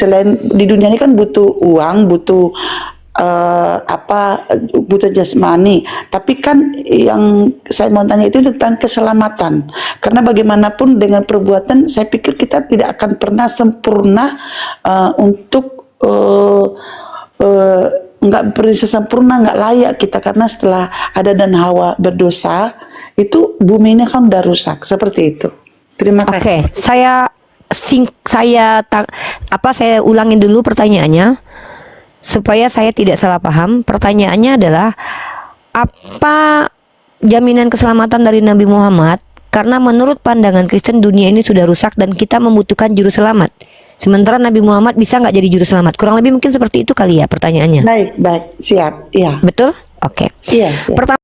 selain di dunia ini kan butuh uang, butuh butuh jasmani, tapi kan yang saya mau tanya itu tentang keselamatan, karena bagaimanapun dengan perbuatan saya pikir kita tidak akan pernah sempurna untuk nggak bisa sempurna, nggak layak kita, karena setelah ada dan Hawa berdosa itu bumi ini kan udah rusak seperti itu. Terima kasih. Oke, saya ulangin dulu pertanyaannya supaya saya tidak salah paham. Pertanyaannya adalah, apa jaminan keselamatan dari Nabi Muhammad? Karena menurut pandangan Kristen dunia ini sudah rusak dan kita membutuhkan juru selamat. Sementara Nabi Muhammad bisa nggak jadi juru selamat? Kurang lebih mungkin seperti itu kali ya pertanyaannya. Baik, siap. Iya. Betul? Oke. Iya, siap. Pertama,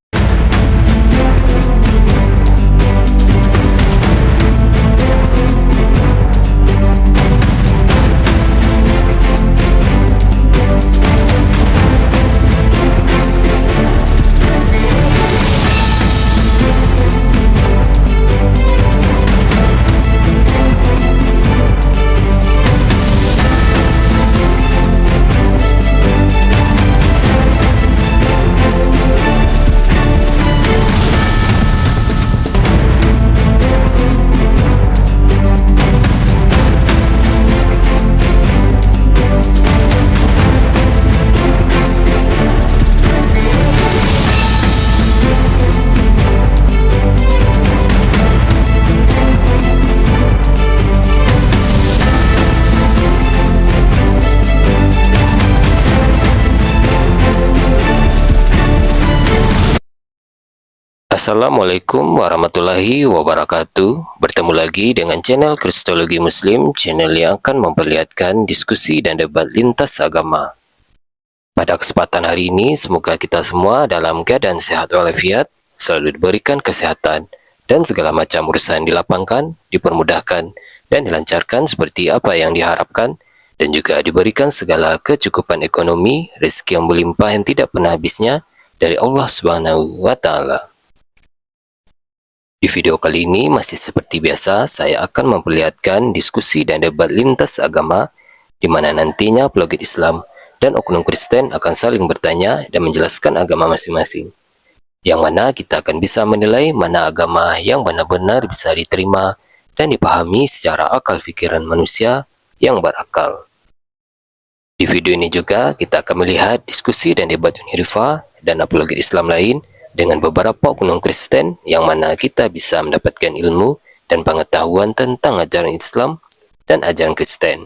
Assalamualaikum warahmatullahi wabarakatuh. Bertemu lagi dengan channel Kristologi Muslim, channel yang akan memperlihatkan diskusi dan debat lintas agama. Pada kesempatan hari ini, semoga kita semua dalam keadaan sehat walafiat, selalu diberikan kesehatan, dan segala macam urusan dilapangkan, dipermudahkan, dan dilancarkan seperti apa yang diharapkan, dan juga diberikan segala kecukupan ekonomi, rezeki yang melimpah yang tidak pernah habisnya dari Allah Subhanahu wa Ta'ala. Di video kali ini masih seperti biasa, saya akan memperlihatkan diskusi dan debat lintas agama, di mana nantinya apologet Islam dan oknum Kristen akan saling bertanya dan menjelaskan agama masing-masing. Yang mana kita akan bisa menilai mana agama yang benar-benar bisa diterima dan dipahami secara akal pikiran manusia yang berakal. Di video ini juga kita akan melihat diskusi dan debat Unirifa dan apologet Islam lain dengan beberapa oknum Kristen, yang mana kita bisa mendapatkan ilmu dan pengetahuan tentang ajaran Islam dan ajaran Kristen.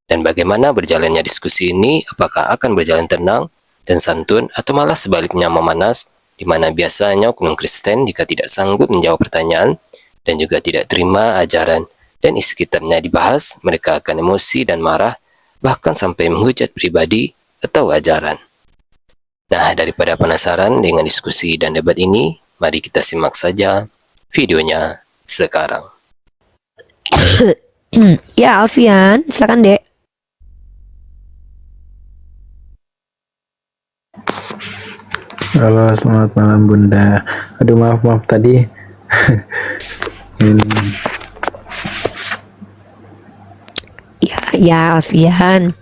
Dan bagaimana berjalannya diskusi ini, apakah akan berjalan tenang dan santun atau malah sebaliknya memanas, di mana biasanya oknum Kristen jika tidak sanggup menjawab pertanyaan dan juga tidak terima ajaran dan isi kitabnya dibahas, mereka akan emosi dan marah, bahkan sampai menghujat pribadi atau ajaran. Nah, daripada penasaran dengan diskusi dan debat ini, mari kita simak saja videonya sekarang. ya Alfian, silakan Dek. Halo, selamat malam Bunda. Aduh, maaf tadi. Ini. Ya Alfian.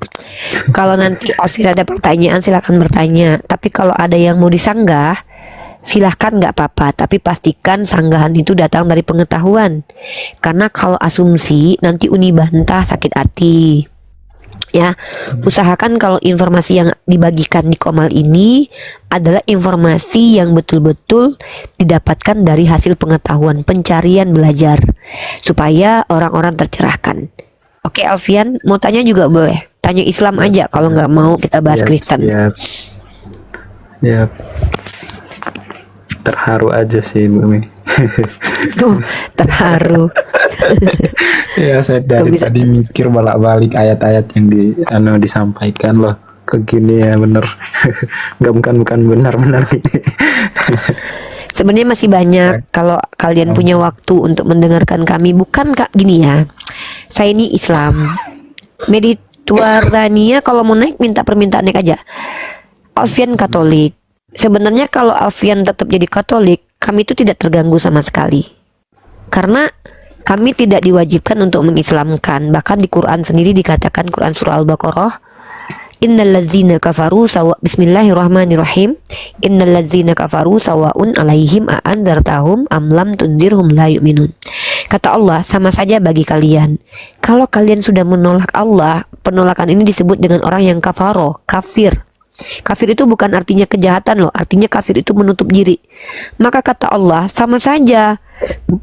Kalau nanti Alfian ada pertanyaan silakan bertanya. Tapi kalau ada yang mau disanggah, silahkan, nggak apa-apa. Tapi pastikan sanggahan itu datang dari pengetahuan. Karena kalau asumsi nanti Uni bantah sakit hati. Ya, usahakan kalau informasi yang dibagikan di Komal ini adalah informasi yang betul-betul didapatkan dari hasil pengetahuan, pencarian, belajar, supaya orang-orang tercerahkan. Oke Alfian, mau tanya juga boleh. Tanya Islam aja, kalau nggak mau kita bahas Kristen. Ya, terharu aja sih Bumi. Tuh, terharu. Ya, saya dari tadi mikir balik ayat-ayat yang disampaikan loh. Kegini ya bener. Bukan benar-benar ini. Sebenarnya masih banyak. Kalau kalian punya waktu untuk mendengarkan kami, bukan Kak gini ya. Saya ini Islam. Mediterania kalau mau naik minta permintaan naik aja. Alfian Katolik. Sebenarnya kalau Alfian tetap jadi Katolik, kami itu tidak terganggu sama sekali. Karena Kami tidak diwajibkan untuk mengislamkan. Bahkan di Quran sendiri dikatakan, Quran surah Al-Baqarah, innallazina kafaru sawa, bismillahirrahmanirrahim, innallazina kafaru sawaun alaihim a'anzartahum am lam tunzirhum la yu'minun. Kata Allah, sama saja bagi kalian. Kalau kalian sudah menolak Allah, penolakan ini disebut dengan orang yang kafaro, kafir. Kafir itu bukan artinya kejahatan loh, artinya kafir itu menutup diri. Maka kata Allah, sama saja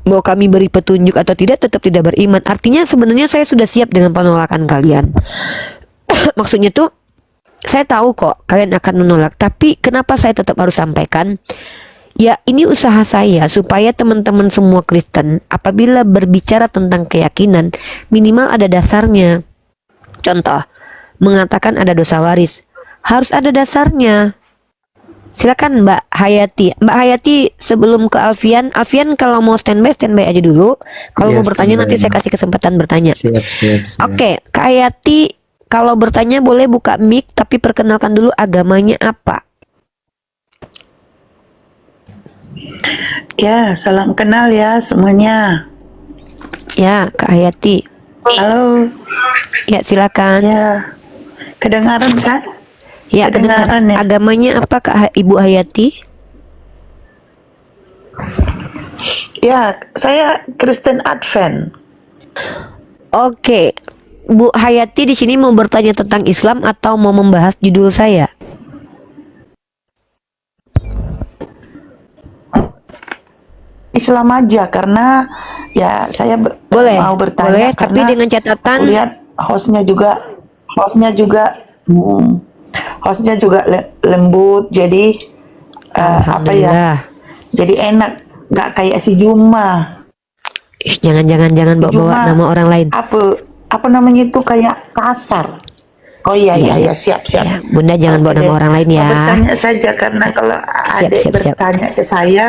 mau kami beri petunjuk atau tidak, tetap tidak beriman. Artinya sebenarnya saya sudah siap dengan penolakan kalian. Maksudnya tuh, saya tahu kok kalian akan menolak, tapi kenapa saya tetap harus sampaikan? Ya, ini usaha saya supaya teman-teman semua Kristen apabila berbicara tentang keyakinan, minimal ada dasarnya. Contoh, mengatakan ada dosa waris, harus ada dasarnya. Silakan Mbak Hayati. Mbak Hayati, sebelum ke Alfian, Alfian kalau mau standby aja dulu. Kalau Iya, mau bertanya standby, nanti saya Mas. kasih kesempatan bertanya. Siap. Oke, Kak Hayati, kalau bertanya boleh buka mic, tapi perkenalkan dulu agamanya apa. Ya, salam kenal ya semuanya. Ya, Kak Hayati. Halo. Ya, silakan. Ya, kedengaran kan? Ya, kedengaran kedengar. ya. Agamanya apa Kak Ibu Hayati? Ya, saya Kristen Advent. Oke, Bu Hayati di sini mau bertanya tentang Islam atau mau membahas judul saya? Islam aja karena ya saya Boleh, mau bertanya boleh, tapi karena dengan catatan. aku lihat hostnya juga lembut, jadi apa ya? Alhamdulillah. Jadi enak, nggak kayak si Juma. Ih, jangan bawa-bawa nama orang lain. Apa namanya itu kayak kasar. Oh iya, siap. Ya, Bunda jangan bawa Oke nama deh. orang lain Mau ya. bertanya saja karena kalau adik siap. bertanya ke saya,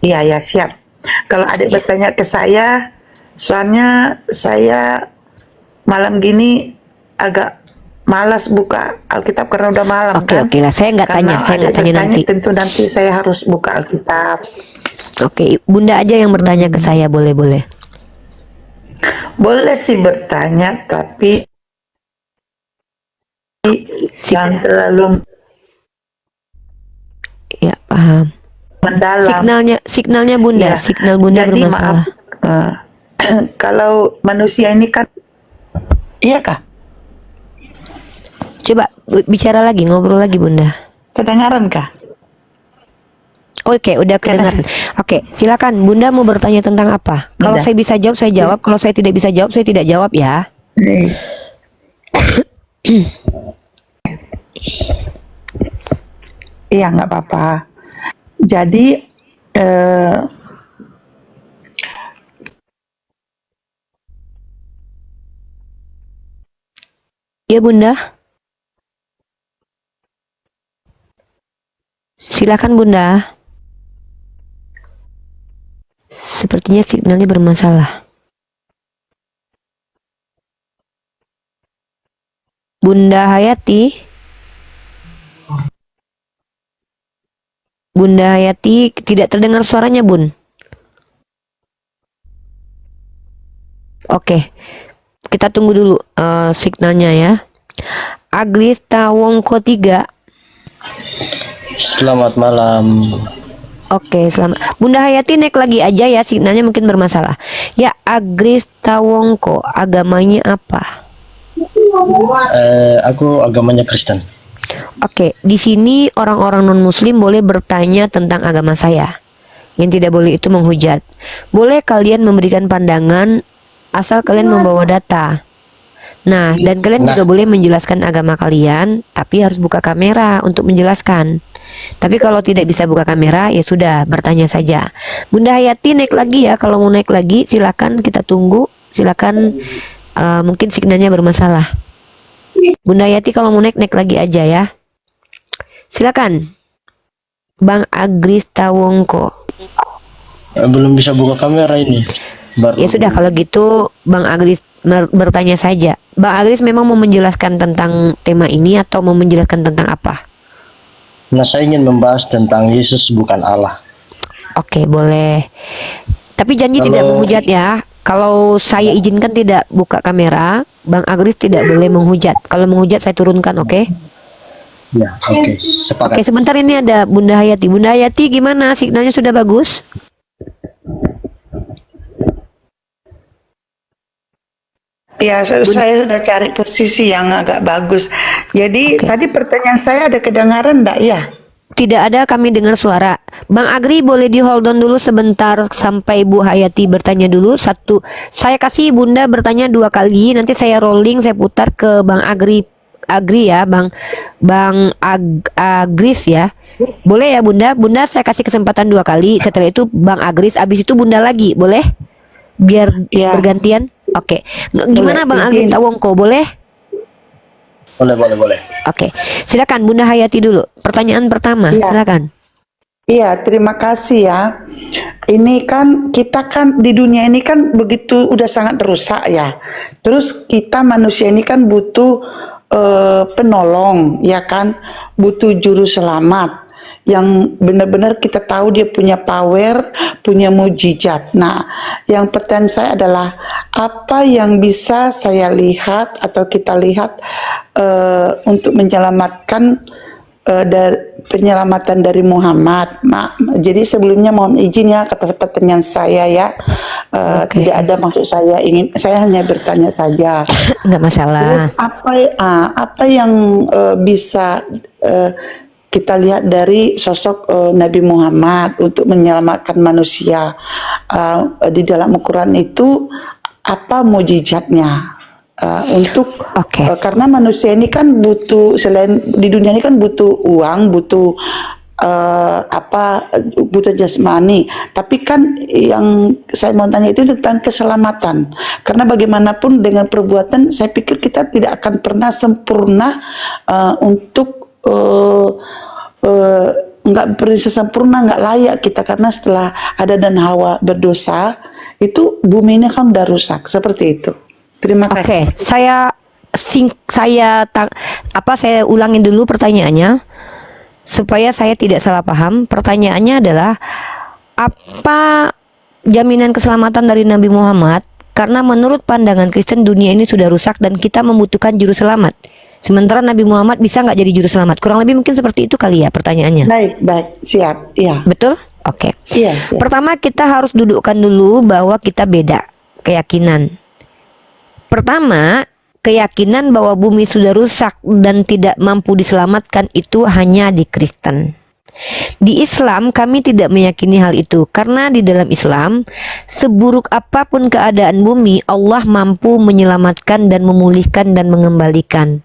iya siap. Kalau adik bertanya ke saya, soalnya saya malam gini agak malas buka Alkitab karena udah malam kan. Oke lah, saya nggak tanya, Karena saya nggak adik tanya bertanya, nanti. tentu nanti saya harus buka Alkitab. Oke, Bunda aja yang bertanya ke saya, boleh. Boleh sih bertanya, tapi jangan terlalu Ya, paham. mendalam. Signalnya Bunda, Iya. signal Bunda Jadi bermasalah. maaf, kalau manusia ini kan, iya kah? Coba bicara lagi, ngobrol lagi Bunda. Kedengaran kah? Oke, udah kedengaran. Oke, silakan Bunda mau bertanya tentang apa? Kalau Udah. saya bisa jawab, saya jawab. Kalau saya tidak bisa jawab, saya tidak jawab ya. Iya, nggak apa-apa. Jadi Ya Bunda. Silakan Bunda. Sepertinya signalnya bermasalah. Bunda Hayati. Bunda Hayati tidak terdengar suaranya, Bun. Oke. Kita tunggu dulu signalnya ya. Agrista Wongko 3. Selamat malam. Oke, selamat. Bunda Hayati naik lagi aja ya, signalnya mungkin bermasalah. Ya, Agrista Wongko, agamanya apa? Aku agamanya Kristen. Oke, di sini orang-orang non-muslim boleh bertanya tentang agama saya. Yang tidak boleh itu menghujat. Boleh kalian memberikan pandangan asal kalian membawa data. Nah, dan kalian juga boleh menjelaskan agama kalian, tapi harus buka kamera untuk menjelaskan. Tapi kalau tidak bisa buka kamera, ya sudah, bertanya saja. Bunda Hayati naik lagi ya, kalau mau naik lagi silakan, kita tunggu. Silakan, mungkin signalnya bermasalah. Bunda Hayati kalau mau naik lagi aja ya. Silakan, Bang Agrista Wongko. Belum bisa buka kamera ini. Ya sudah, kalau gitu Bang Agris bertanya saja. Bang Agris memang mau menjelaskan tentang tema ini atau mau menjelaskan tentang apa? Nah, saya ingin membahas tentang Yesus bukan Allah. Oke, boleh. Tapi janji tidak menghujat ya. Kalau saya izinkan tidak buka kamera, Bang Agris tidak boleh menghujat. Kalau menghujat saya turunkan, oke? Ya, oke, sepakat. Oke, sebentar ini ada Bunda Hayati. Bunda Hayati gimana? Signalnya sudah bagus? Ya, saya sudah cari posisi yang agak bagus. Jadi Oke. tadi pertanyaan saya ada kedengaran enggak ya? Tidak ada, kami dengar suara. Bang Agri boleh di hold on dulu sebentar sampai Bu Hayati bertanya dulu. Satu, saya kasih Bunda bertanya 2 kali. Nanti saya rolling, saya putar ke Bang Agri ya, Agris ya. Boleh ya Bunda? Bunda saya kasih kesempatan 2 kali. Setelah itu Bang Agris, habis itu Bunda lagi, boleh? Biar Ya. bergantian. Oke. Gimana Boleh, Bang Agris izin. Tawongko, boleh? Boleh. Oke. Silakan Bunda Hayati dulu. Pertanyaan pertama, Iya. silakan. Iya, terima kasih ya. Ini kan kita kan di dunia ini kan begitu udah sangat rusak ya. Terus kita manusia ini kan butuh penolong ya kan, butuh juru selamat yang benar-benar kita tahu dia punya power, punya mujizat. Nah, yang pertanyaan saya adalah apa yang bisa saya lihat atau kita lihat untuk menyelamatkan dari penyelamatan dari Muhammad. Jadi sebelumnya mohon izin ya kata pertanyaan saya ya. Oke. Tidak ada maksud saya hanya bertanya saja. Nggak masalah. Terus apa yang bisa kita lihat dari sosok Nabi Muhammad untuk menyelamatkan manusia di dalam Al-Quran itu apa mujizatnya? Untuk Oke. karena manusia ini kan butuh, selain di dunia ini kan butuh uang, butuh butuh jasmani, tapi kan yang saya mau tanya itu tentang keselamatan, karena bagaimanapun dengan perbuatan saya pikir kita tidak akan pernah sempurna untuk nggak bisa sempurna, nggak layak kita, karena setelah Adam dan Hawa berdosa itu bumi ini kan udah rusak seperti itu. Terima kasih. Oke, saya ulangin dulu pertanyaannya supaya saya tidak salah paham. Pertanyaannya adalah apa jaminan keselamatan dari Nabi Muhammad? Karena menurut pandangan Kristen dunia ini sudah rusak dan kita membutuhkan juru selamat. Sementara Nabi Muhammad bisa nggak jadi juru selamat? Kurang lebih mungkin seperti itu kali ya pertanyaannya. Baik, siap. Iya. Betul? Oke. Iya, siap. Pertama kita harus dudukkan dulu bahwa kita beda keyakinan. Pertama, keyakinan bahwa bumi sudah rusak dan tidak mampu diselamatkan itu hanya di Kristen. Di Islam kami tidak meyakini hal itu, karena di dalam Islam seburuk apapun keadaan bumi, Allah mampu menyelamatkan dan memulihkan dan mengembalikan.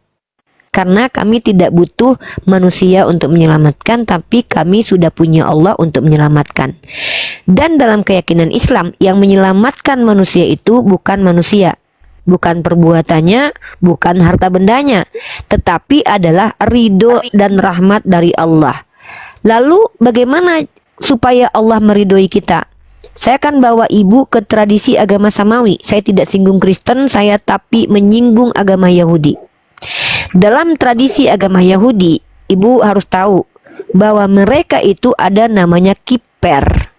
Karena kami tidak butuh manusia untuk menyelamatkan, tapi kami sudah punya Allah untuk menyelamatkan. Dan dalam keyakinan Islam, yang menyelamatkan manusia itu bukan manusia, bukan perbuatannya, bukan harta bendanya, tetapi adalah ridho dan rahmat dari Allah. Lalu bagaimana supaya Allah meridhoi kita? Saya akan bawa ibu ke tradisi agama Samawi. Saya tidak singgung Kristen, saya tapi menyinggung agama Yahudi. Dalam tradisi agama Yahudi, ibu harus tahu bahwa mereka itu ada namanya kiper.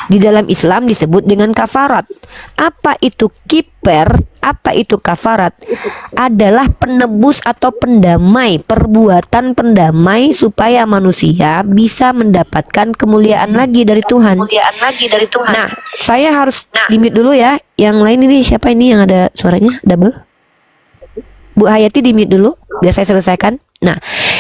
Di dalam Islam disebut dengan kafarat. Apa itu kiper? Apa itu kafarat? Adalah penebus atau pendamai, perbuatan pendamai supaya manusia bisa mendapatkan kemuliaan lagi dari Tuhan. Nah, saya harus limit dulu ya. Yang lain ini siapa ini yang ada suaranya double? Bu Hayati di-mute dulu biar saya selesaikan. Nah,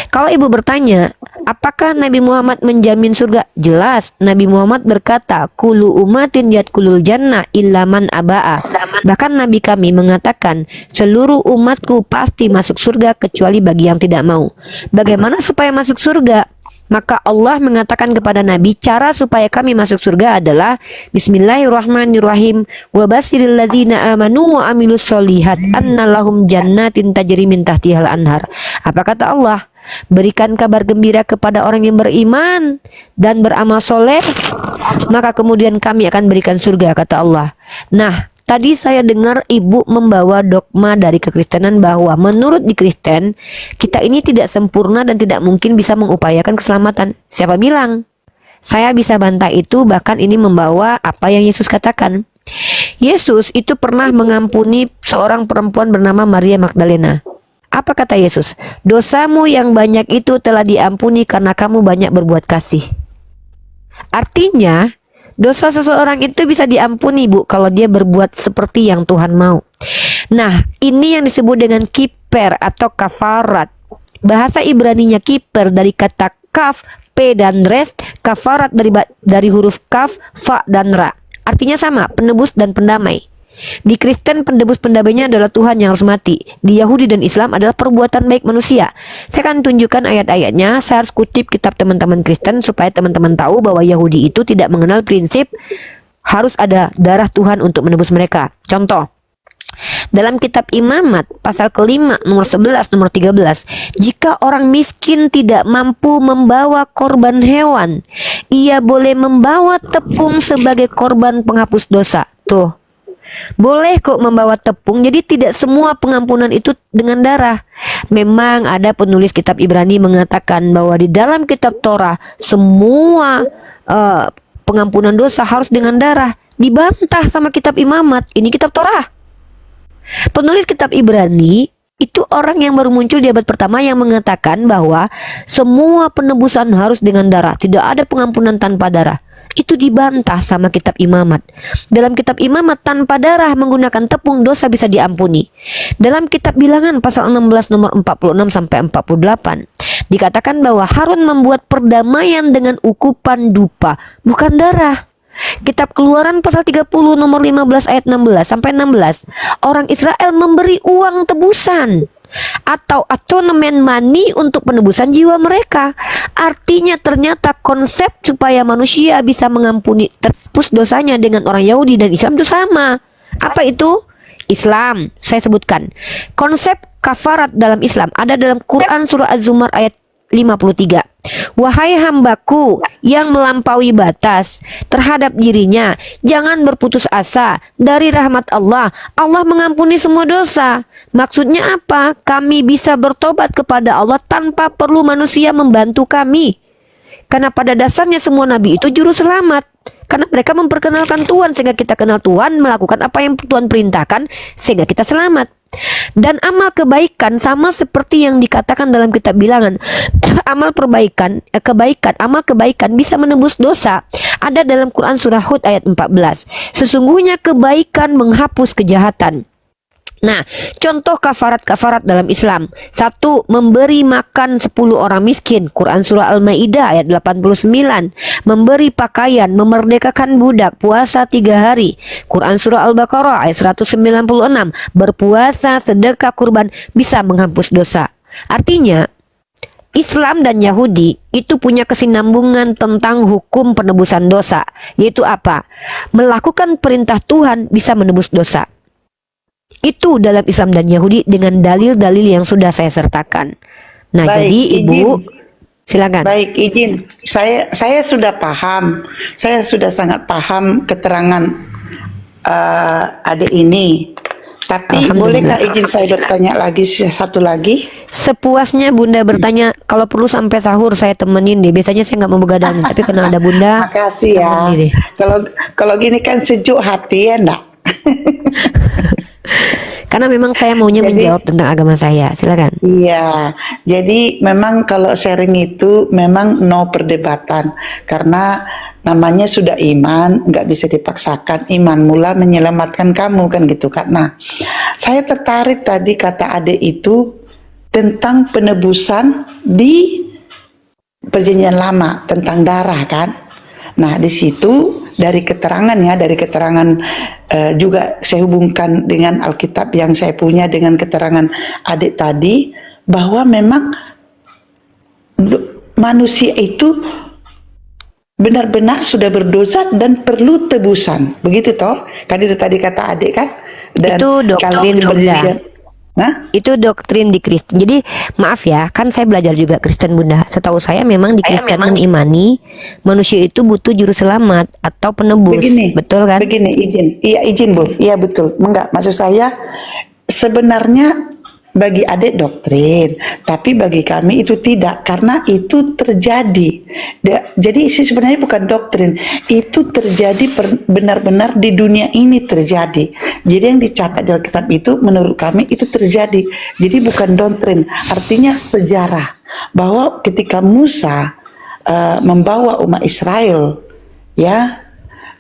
kalau ibu bertanya, apakah Nabi Muhammad menjamin surga? Jelas, Nabi Muhammad berkata, "Kullu umatin yadkhulul jannah illa man aba'a." Bahkan Nabi kami mengatakan, seluruh umatku pasti masuk surga kecuali bagi yang tidak mau. Bagaimana supaya masuk surga? Maka Allah mengatakan kepada Nabi, cara supaya kami masuk surga adalah Bismillahirrahmanirrahim, wa basiril ladzina amanu wa amilus solihat annalahum jannatin tajri min tahtihal anhar. Apa kata Allah? Berikan kabar gembira kepada orang yang beriman dan beramal soleh, maka kemudian kami akan berikan surga, kata Allah. Nah, tadi saya dengar ibu membawa dogma dari kekristenan bahwa menurut di Kristen kita ini tidak sempurna dan tidak mungkin bisa mengupayakan keselamatan. Siapa bilang? Saya bisa bantah itu, bahkan ini membawa apa yang Yesus katakan. Yesus itu pernah mengampuni seorang perempuan bernama Maria Magdalena. Apa kata Yesus? Dosamu yang banyak itu telah diampuni karena kamu banyak berbuat kasih. Artinya, dosa seseorang itu bisa diampuni, Bu, kalau dia berbuat seperti yang Tuhan mau. Nah, ini yang disebut dengan kiper atau kafarat. Bahasa Ibraninya kiper dari kata kaf, p dan res, kafarat dari huruf kaf, fa dan ra. Artinya sama, penebus dan pendamai. Di Kristen penebus pendamainya adalah Tuhan yang harus mati. Di Yahudi dan Islam adalah perbuatan baik manusia. Saya akan tunjukkan ayat-ayatnya. Saya harus kutip kitab teman-teman Kristen supaya teman-teman tahu bahwa Yahudi itu tidak mengenal prinsip harus ada darah Tuhan untuk menebus mereka. Contoh, dalam kitab Imamat pasal kelima nomor 11 nomor 13, jika orang miskin tidak mampu membawa korban hewan, ia boleh membawa tepung sebagai korban penghapus dosa. Tuh, boleh kok membawa tepung. Jadi tidak semua pengampunan itu dengan darah. Memang ada penulis kitab Ibrani mengatakan bahwa di dalam kitab Torah semua pengampunan dosa harus dengan darah. Dibantah sama kitab Imamat. Ini kitab Torah. Penulis kitab Ibrani itu orang yang baru muncul di abad pertama yang mengatakan bahwa semua penebusan harus dengan darah. Tidak ada pengampunan tanpa darah. Itu dibantah sama kitab Imamat. Dalam kitab Imamat tanpa darah menggunakan tepung dosa bisa diampuni. Dalam kitab Bilangan pasal 16 nomor 46 sampai 48 dikatakan bahwa Harun membuat perdamaian dengan ukupan dupa, bukan darah. Kitab Keluaran pasal 30 nomor 15 ayat 16 sampai 16, orang Israel memberi uang tebusan atau atonement money untuk penebusan jiwa mereka. Artinya ternyata konsep supaya manusia bisa mengampuni terhapus dosanya dengan orang Yahudi dan Islam itu sama. Apa itu? Islam. Saya sebutkan konsep kafarat dalam Islam ada dalam Quran surah Az-Zumar ayat 53. Wahai hambaku yang melampaui batas terhadap dirinya, jangan berputus asa dari rahmat Allah. Allah mengampuni semua dosa. Maksudnya apa? Kami bisa bertobat kepada Allah tanpa perlu manusia membantu kami. Karena pada dasarnya semua nabi itu juru selamat. Karena mereka memperkenalkan Tuhan sehingga kita kenal Tuhan, melakukan apa yang Tuhan perintahkan sehingga kita selamat. Dan amal kebaikan sama seperti yang dikatakan dalam kitab Bilangan. Amal kebaikan bisa menebus dosa. Ada dalam Quran surah Hud ayat 14. Sesungguhnya kebaikan menghapus kejahatan. Nah, contoh kafarat-kafarat dalam Islam. 1. Memberi makan 10 orang miskin. Quran surah Al-Maidah ayat 89. Memberi pakaian, memerdekakan budak, puasa 3 hari. Quran surah Al-Baqarah ayat 196. Berpuasa, sedekah, kurban bisa menghapus dosa. Artinya, Islam dan Yahudi itu punya kesinambungan tentang hukum penebusan dosa. Yaitu apa? Melakukan perintah Tuhan bisa menebus dosa. Itu dalam Islam dan Yahudi dengan dalil-dalil yang sudah saya sertakan. Nah, Baik, jadi Ibu izin. silakan. Baik, izin. Saya sudah paham. Saya sudah sangat paham keterangan adik ini. Tapi bolehkah izin saya bertanya lagi satu lagi? Sepuasnya Bunda bertanya. Kalau perlu sampai sahur saya temenin deh. Biasanya saya nggak mau begadang, tapi karena ada Bunda, Makasih ya. temenin deh. Kalau gini kan sejuk hati ya, enggak? Karena memang saya maunya menjawab tentang agama saya. Silakan. Iya, jadi memang kalau sharing itu memang no perdebatan karena namanya sudah iman, nggak bisa dipaksakan. Iman mula menyelamatkan kamu kan gitu kan. Nah, saya tertarik tadi kata Ade itu tentang penebusan di Perjanjian Lama tentang darah kan. Nah, di situ dari keterangan juga saya hubungkan dengan Alkitab yang saya punya dengan keterangan adik tadi bahwa memang manusia itu benar-benar sudah berdosa dan perlu tebusan. Begitu toh? Kan itu tadi kata adik kan? Dan Itu doktrin Bunda. Itu doktrin di Kristen. Jadi maaf ya, kan saya belajar juga Kristen Bunda. Setahu saya memang di Kristen mengimani manusia itu butuh juru selamat atau penebus. Begini, betul kan? Begini, izin. Iya izin Bu. Iya betul. Enggak, maksud saya sebenarnya bagi adik doktrin, tapi bagi kami itu tidak, karena itu terjadi. Jadi sebenarnya bukan doktrin, itu terjadi benar-benar di dunia ini terjadi. Jadi yang dicatat di Alkitab itu menurut kami itu terjadi. Jadi bukan doktrin, artinya sejarah bahwa ketika Musa membawa umat Israel ya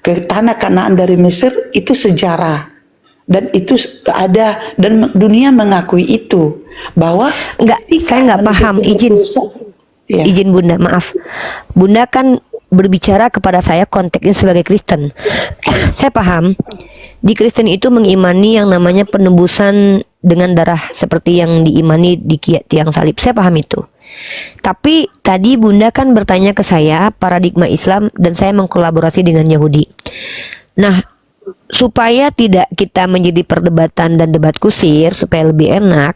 ke tanah Kanaan dari Mesir, itu sejarah. Dan itu ada, dan dunia mengakui itu bahwa Enggak, saya nggak paham. Ya. Izin Bunda, maaf. Bunda kan berbicara kepada saya konteksnya sebagai Kristen. Saya paham. Di Kristen itu mengimani yang namanya penebusan dengan darah seperti yang diimani di tiang salib. Saya paham itu. Tapi tadi Bunda kan bertanya ke saya paradigma Islam dan saya mengkolaborasi dengan Yahudi. Nah, supaya tidak kita menjadi perdebatan dan debat kusir, supaya lebih enak,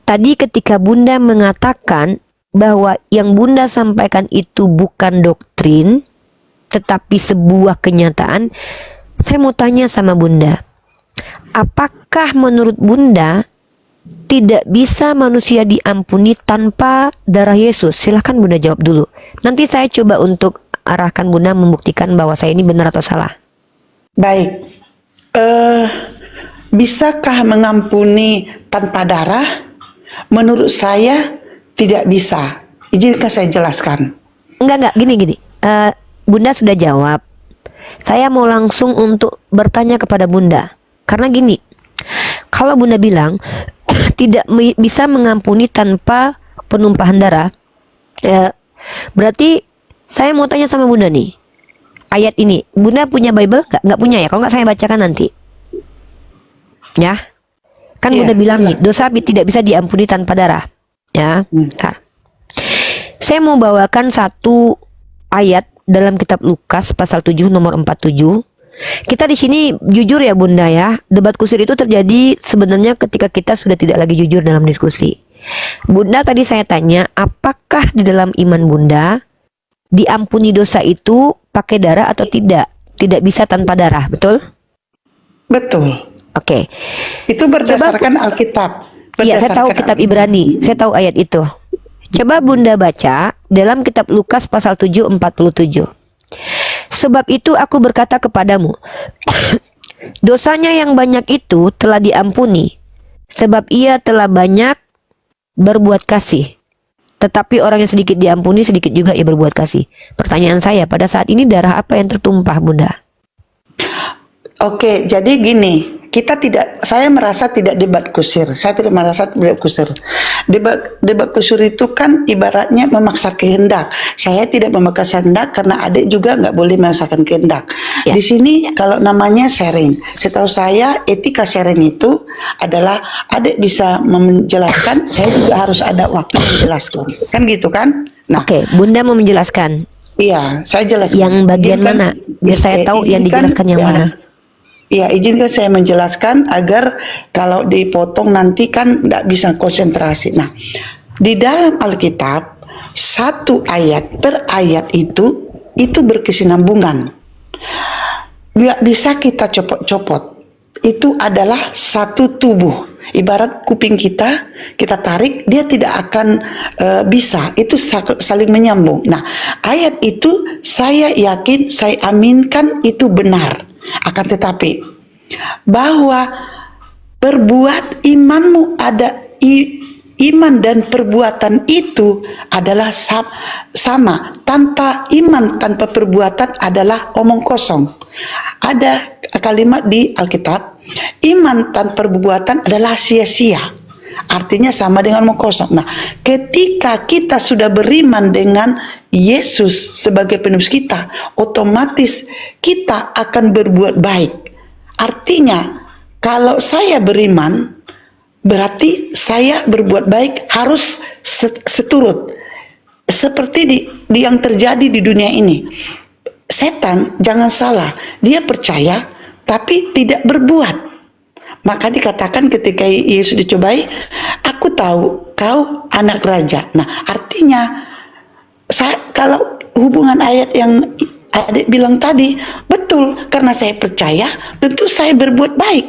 tadi ketika Bunda mengatakan bahwa yang Bunda sampaikan itu bukan doktrin tetapi sebuah kenyataan, saya mau tanya sama Bunda, apakah menurut Bunda tidak bisa manusia diampuni tanpa darah Yesus? Silahkan Bunda jawab dulu, nanti saya coba untuk arahkan Bunda membuktikan bahwa saya ini benar atau salah. Baik, bisakah mengampuni tanpa darah? Menurut saya tidak bisa. Izinkan saya jelaskan. Enggak, gini. Bunda sudah jawab. Saya mau langsung untuk bertanya kepada Bunda. Karena gini, kalau Bunda bilang tidak bisa mengampuni tanpa penumpahan darah, berarti saya mau tanya sama Bunda nih. Ayat ini, Bunda punya Bible nggak? Nggak punya ya? Kalau nggak saya bacakan nanti. Ya, kan Bunda bilang nih, dosa tidak bisa diampuni tanpa darah. Ya, nah, saya mau bawakan satu ayat dalam kitab Lukas pasal 7 nomor 47. Kita di sini jujur ya Bunda ya. Debat kusir itu terjadi sebenarnya ketika kita sudah tidak lagi jujur dalam diskusi. Bunda tadi saya tanya, apakah di dalam iman Bunda diampuni dosa itu pakai darah atau tidak? Tidak bisa tanpa darah, betul? Betul. Oke. Itu berdasarkan Alkitab. Iya, saya tahu kitab Ibrani. Saya tahu ayat itu. Coba Bunda baca dalam kitab Lukas pasal 7:47. Sebab itu aku berkata kepadamu, dosanya yang banyak itu telah diampuni, sebab ia telah banyak berbuat kasih. Tetapi orang yang sedikit diampuni, sedikit juga ia berbuat kasih. Pertanyaan saya, pada saat ini darah apa yang tertumpah, Bunda? Oke, jadi gini, saya merasa tidak debat kusir. Saya tidak merasa debat kusir. Debat kusir itu kan ibaratnya memaksa kehendak. Saya tidak memaksa kehendak karena adik juga nggak boleh memaksakan kehendak. Ya. Di sini kalau namanya sharing. Setahu saya etika sharing itu adalah adik bisa menjelaskan, saya juga harus ada waktu menjelaskan. Kan gitu kan? Nah, Oke, Bunda mau menjelaskan. Iya, saya jelaskan. Yang bagian mana? Biar saya tahu yang dijelaskan yang mana. Ya, izinkan saya menjelaskan agar kalau dipotong nanti kan tidak bisa konsentrasi. Nah, di dalam Alkitab satu ayat per ayat itu berkesinambungan. Nggak bisa kita copot-copot. Itu adalah satu tubuh. Ibarat kuping kita tarik, dia tidak akan bisa. Itu saling menyambung. Nah, ayat itu saya yakin, saya aminkan itu benar. Akan tetapi bahwa perbuat imanmu ada iman dan perbuatan itu adalah sama. Tanpa iman, tanpa perbuatan adalah omong kosong. Ada kalimat di Alkitab, iman tanpa perbuatan adalah sia-sia. Artinya sama dengan omong kosong. Nah, ketika kita sudah beriman dengan Yesus sebagai penebus kita, otomatis kita akan berbuat baik. Artinya, kalau saya beriman, berarti saya berbuat baik harus seturut. Seperti di yang terjadi di dunia ini. Setan, jangan salah, dia percaya tapi tidak berbuat. Maka dikatakan ketika Yesus dicobai, aku tahu kau anak raja. Nah, artinya kalau hubungan ayat yang adik bilang tadi, betul, karena saya percaya, tentu saya berbuat baik.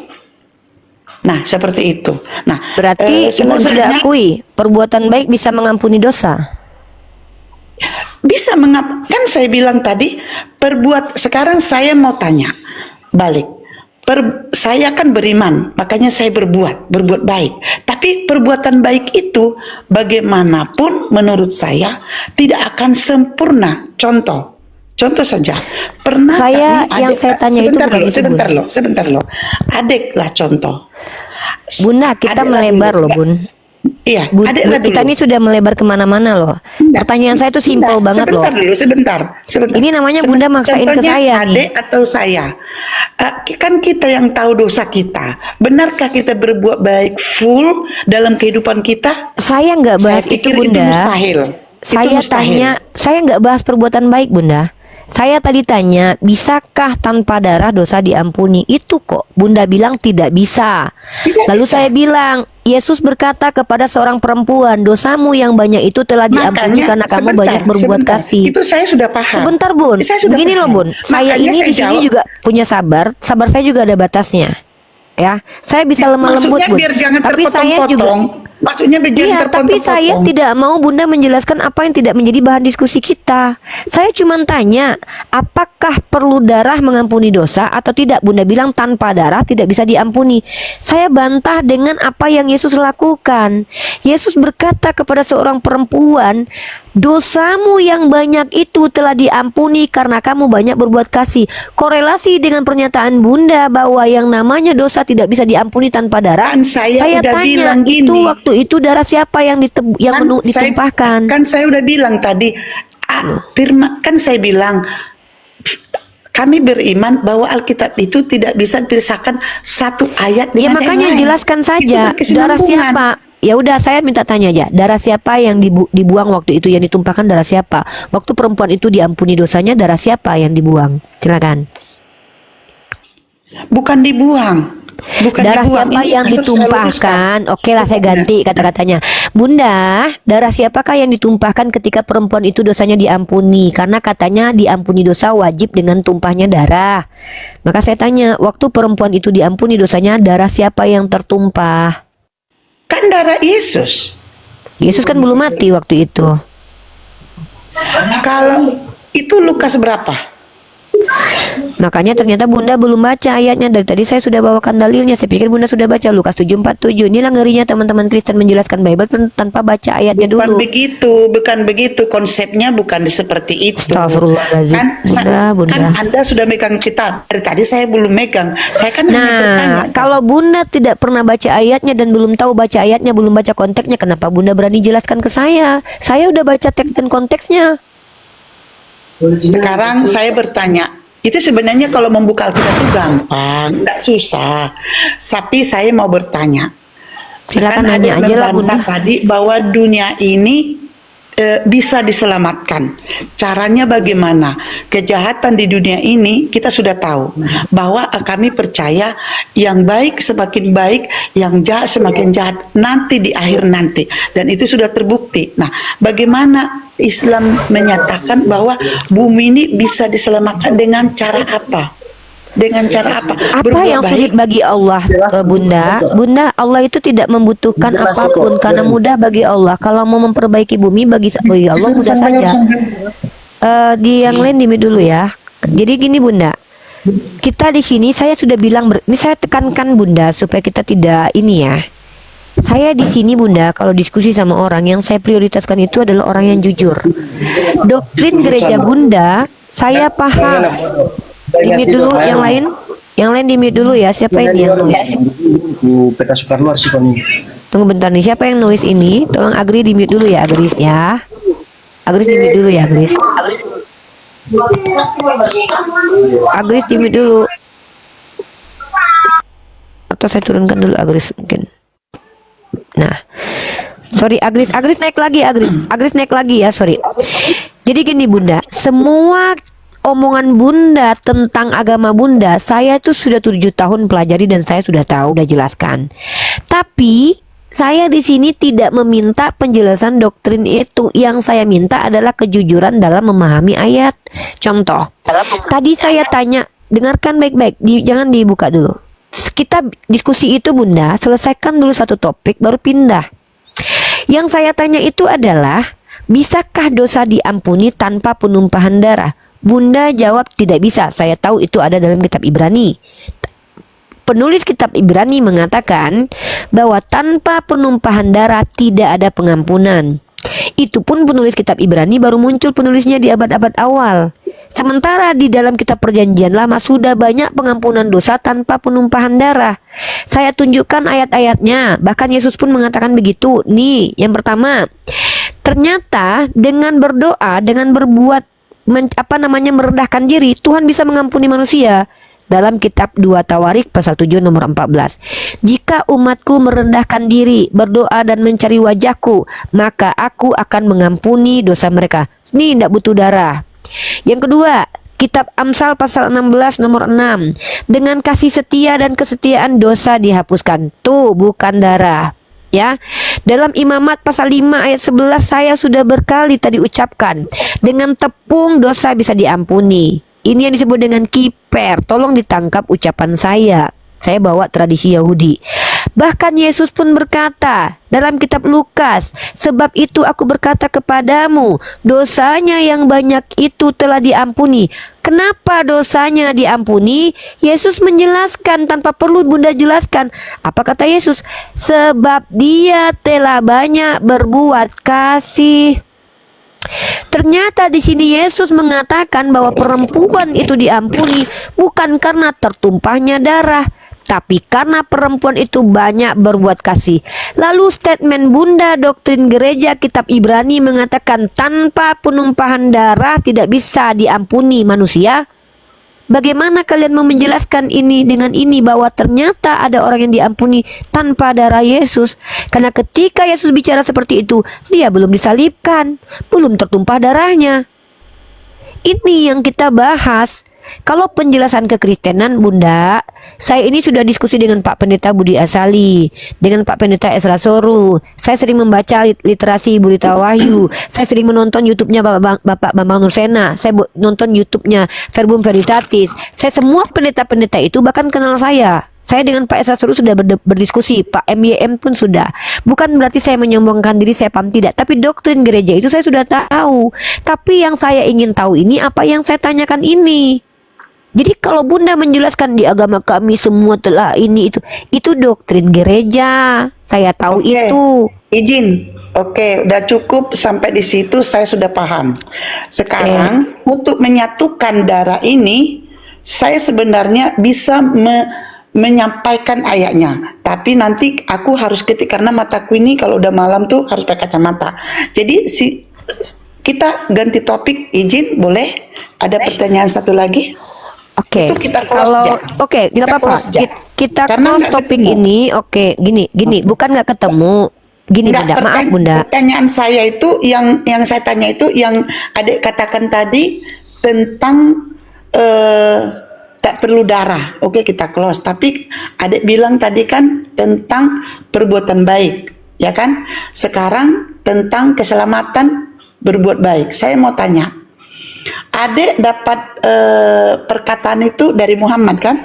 Nah, seperti itu. Nah, Berarti ibu sudah sebenarnya akui perbuatan baik bisa mengampuni dosa. bisa kan saya bilang tadi sekarang saya mau tanya balik. Saya kan beriman, makanya saya berbuat baik. Tapi perbuatan baik itu bagaimanapun menurut saya tidak akan sempurna. Contoh saja, pernah Saya kami yang saya tanya itu sebentar bukan loh, itu, Bun. sebentar loh. Adik lah contoh. Bunda, kita Adik lah melebar dulu. loh, Bun. Iya, Bu, adik lah kita dulu. ini sudah melebar kemana-mana loh. Enggak, Pertanyaan saya itu simpel enggak, banget loh. sebentar. Ini namanya Bunda maksain ke Contohnya saya nih. adik atau saya. Kan kita yang tahu dosa kita. Benarkah kita berbuat baik full dalam kehidupan kita? Saya nggak bahas Saya itu, pikir Bunda. itu mustahil. Itu Saya mustahil. tanya, saya nggak bahas perbuatan baik, Bunda. Saya tadi tanya, bisakah tanpa darah dosa diampuni? Itu kok Bunda bilang tidak bisa. Tidak Lalu bisa. saya bilang, Yesus berkata kepada seorang perempuan, dosamu yang banyak itu telah diampuni karena kamu sebentar, banyak berbuat sebentar. kasih. Itu saya sudah paham. Sebentar, Bun. Saya sudah Begini loh, paham. Bun. Saya Makanya ini saya di sini jawab, juga punya sabar. Sabar saya juga ada batasnya. Ya, saya bisa lemah lembut, maksudnya Bun. biar jangan Tapi saya juga terpotong-potong. Maksudnya biar jangan iya, tapi terpotong-potong. saya tidak mau Bunda menjelaskan apa yang tidak menjadi bahan diskusi kita. Saya cuma tanya, apakah perlu darah mengampuni dosa atau tidak? Bunda bilang tanpa darah tidak bisa diampuni. Saya bantah dengan apa yang Yesus lakukan. Yesus berkata kepada seorang perempuan, dosamu yang banyak itu telah diampuni karena kamu banyak berbuat kasih. Korelasi dengan pernyataan Bunda bahwa yang namanya dosa tidak bisa diampuni tanpa darah. Kan saya udah tanya, bilang itu gini. waktu itu darah siapa yang ditumpahkan? Kan saya udah bilang tadi, firman kan saya bilang kami beriman bahwa Alkitab itu tidak bisa dipisahkan satu ayat Ya dengan makanya yang lain. jelaskan Itu saja darah berkesinambungan. siapa. Ya udah saya minta tanya aja, darah siapa yang dibuang waktu itu, yang ditumpahkan darah siapa? Waktu perempuan itu diampuni dosanya, darah siapa yang dibuang? Silakan. Bukan dibuang. Bukan Darah dibuang. siapa Ini yang harus saya luruskan. ditumpahkan? Oke lah, saya ganti kata-katanya. Bunda, darah siapakah yang ditumpahkan ketika perempuan itu dosanya diampuni? Karena katanya diampuni dosa wajib dengan tumpahnya darah. Maka saya tanya, waktu perempuan itu diampuni dosanya, darah siapa yang tertumpah? Kan darah Yesus. Yesus kan belum mati waktu itu. Kalau itu Lukas berapa? Makanya ternyata Bunda belum baca ayatnya. Dari tadi saya sudah bawakan dalilnya. Saya pikir Bunda sudah baca Lukas 7:47. Inilah ngerinya teman-teman Kristen menjelaskan Bible tanpa baca ayatnya Bukan dulu. bukan begitu konsepnya, bukan seperti itu. Astagfirullahaladzim. Bunda. Kan Anda sudah megang kitab. Dari tadi saya belum megang. Saya kan hanya bertanya. Nah, kalau Bunda tidak pernah baca ayatnya dan belum tahu baca ayatnya, belum baca konteksnya, kenapa Bunda berani jelaskan ke saya? Saya udah baca teks dan konteksnya. Sekarang saya bertanya, itu sebenarnya kalau membuka Alkitab itu gampang, nggak susah. Tapi saya mau bertanya. Silakan Kan nanya ada aja lah, membantah Bunda. tadi bahwa dunia ini bisa diselamatkan. Caranya bagaimana? Kejahatan di dunia ini kita sudah tahu bahwa kami percaya yang baik semakin baik, yang jahat semakin jahat nanti di akhir nanti, dan itu sudah terbukti. Nah, bagaimana Islam menyatakan bahwa bumi ini bisa diselamatkan dengan cara apa? Dengan cara apa? Apa Berbuat yang sulit baik. bagi Allah, Bunda? Bunda, Allah itu tidak membutuhkan apapun karena mudah bagi Allah. Kalau mau memperbaiki bumi bagi Allah mudah saja. Di yang lain di dulu ya. Jadi gini Bunda, kita di sini saya sudah bilang, ini saya tekankan Bunda supaya kita tidak ini ya. Saya di sini Bunda, kalau diskusi sama orang yang saya prioritaskan itu adalah orang yang jujur. Doktrin gereja Bunda, saya paham. Di dulu yang lain di dulu ya. Siapa ini yang nulis? Peta Soekarno Arsikoni. Tunggu bentar nih, siapa yang nulis ini? Tolong Agri di dulu ya, Agris ya. Agris di dulu ya, Agris. Agris di dulu. Atau saya turunkan dulu Agris mungkin. Nah, sorry Agris naik lagi, Agris naik lagi ya, sorry. Jadi gini Bunda, semua omongan Bunda tentang agama Bunda, saya itu sudah 7 tahun pelajari dan saya sudah tahu, sudah jelaskan. Tapi saya di sini tidak meminta penjelasan doktrin itu. Yang saya minta adalah kejujuran dalam memahami ayat. Contoh, tadi saya tanya, dengarkan baik-baik, jangan dibuka dulu. kita diskusi itu Bunda, selesaikan dulu satu topik baru pindah. Yang saya tanya itu adalah, bisakah dosa diampuni tanpa penumpahan darah? Bunda jawab tidak bisa. Saya tahu itu ada dalam kitab Ibrani. Penulis kitab Ibrani mengatakan bahwa tanpa penumpahan darah tidak ada pengampunan. Itu pun penulis kitab Ibrani baru muncul penulisnya di abad-abad awal. Sementara di dalam kitab Perjanjian Lama sudah banyak pengampunan dosa tanpa penumpahan darah. Saya tunjukkan ayat-ayatnya. Bahkan Yesus pun mengatakan begitu. Nih, yang pertama, ternyata dengan berdoa, dengan berbuat merendahkan diri, Tuhan bisa mengampuni manusia. Dalam kitab 2 Tawarik pasal 7 nomor 14. Jika umatku merendahkan diri, berdoa dan mencari wajahku, maka aku akan mengampuni dosa mereka. Nih, tidak butuh darah. Yang kedua, kitab Amsal pasal 16 nomor 6. Dengan kasih setia dan kesetiaan dosa dihapuskan. Tuh, bukan darah. Ya, dalam Imamat pasal 5 ayat 11 saya sudah berkali tadi ucapkan, dengan tepung dosa bisa diampuni. Ini yang disebut dengan kiper. Tolong ditangkap ucapan saya. Saya bawa tradisi Yahudi. Bahkan Yesus pun berkata dalam kitab Lukas, sebab itu aku berkata kepadamu, dosanya yang banyak itu telah diampuni. Kenapa dosanya diampuni? Yesus menjelaskan tanpa perlu Bunda jelaskan. Apa kata Yesus? Sebab dia telah banyak berbuat kasih. Ternyata di sini Yesus mengatakan bahwa perempuan itu diampuni bukan karena tertumpahnya darah, tapi karena perempuan itu banyak berbuat kasih. Lalu statement Bunda doktrin gereja kitab Ibrani mengatakan tanpa penumpahan darah tidak bisa diampuni manusia. Bagaimana kalian mau menjelaskan ini dengan ini, bahwa ternyata ada orang yang diampuni tanpa darah Yesus? Karena ketika Yesus bicara seperti itu, dia belum disalibkan, belum tertumpah darahnya. Ini yang kita bahas. Kalau penjelasan kekristenan Bunda, saya ini sudah diskusi dengan Pak Pendeta Budi Asali, dengan Pak Pendeta Esra Soru. Saya sering membaca literasi Burita Wahyu. Saya sering menonton YouTube-nya Bapak Bambang Nursena. Saya nonton YouTube-nya Verbum Veritatis. Saya semua pendeta-pendeta itu bahkan kenal saya. Saya dengan Pak Esra Soru sudah berdiskusi, Pak MYM pun sudah. Bukan berarti saya menyombongkan diri, saya paham, tidak. Tapi doktrin gereja itu saya sudah tahu. Tapi yang saya ingin tahu ini apa yang saya tanyakan ini. Jadi kalau Bunda menjelaskan di agama kami semua telah ini itu doktrin gereja. Saya tahu itu. Izin. Oke, udah cukup sampai di situ saya sudah paham. Sekarang untuk menyatukan darah ini, saya sebenarnya bisa menyampaikan ayatnya. Tapi nanti aku harus ketik karena mataku ini kalau udah malam tuh harus pakai kacamata. Jadi kita ganti topik, izin boleh? Ada pertanyaan satu lagi? Oke, Itu kita close kalau aja. nggak apa-apa. close aja. Kita Karena close nggak topik ketemu. ini. Oke, gini, bukan nggak ketemu. Gini Enggak, Bunda, maaf Bunda. pertanyaan saya itu yang saya tanya itu yang adik katakan tadi tentang tak perlu darah. Oke, kita close. Tapi adik bilang tadi kan tentang perbuatan baik, ya kan? Sekarang tentang keselamatan berbuat baik. Saya mau tanya, adik dapat perkataan itu dari Muhammad kan?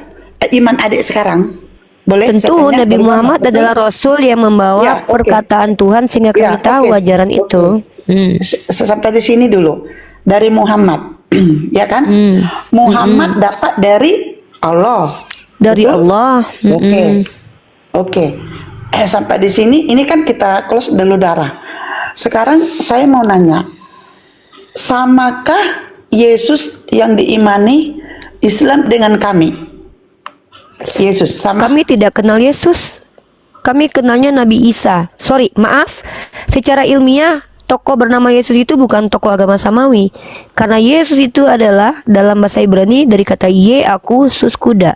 Iman adik sekarang. Boleh? Tentu saya tanya, Nabi dari Muhammad betul? adalah Rasul yang membawa Ya, oke. perkataan Tuhan sehingga kami Ya, tahu oke. ajaran Oke. itu. Sampai di sini dulu. Dari Muhammad, ya kan? Muhammad dapat dari Allah. Dari Betul? Allah. Oke. Oke. Sampai di sini ini kan kita close dulu darah. Sekarang saya mau nanya, samakah Yesus yang diimani Islam dengan kami? Yesus sama? Kami tidak kenal Yesus. Kami kenalnya Nabi Isa. Sorry, maaf. Secara ilmiah, tokoh bernama Yesus itu bukan tokoh agama samawi. Karena Yesus itu adalah dalam bahasa Ibrani dari kata ye aku sus kuda.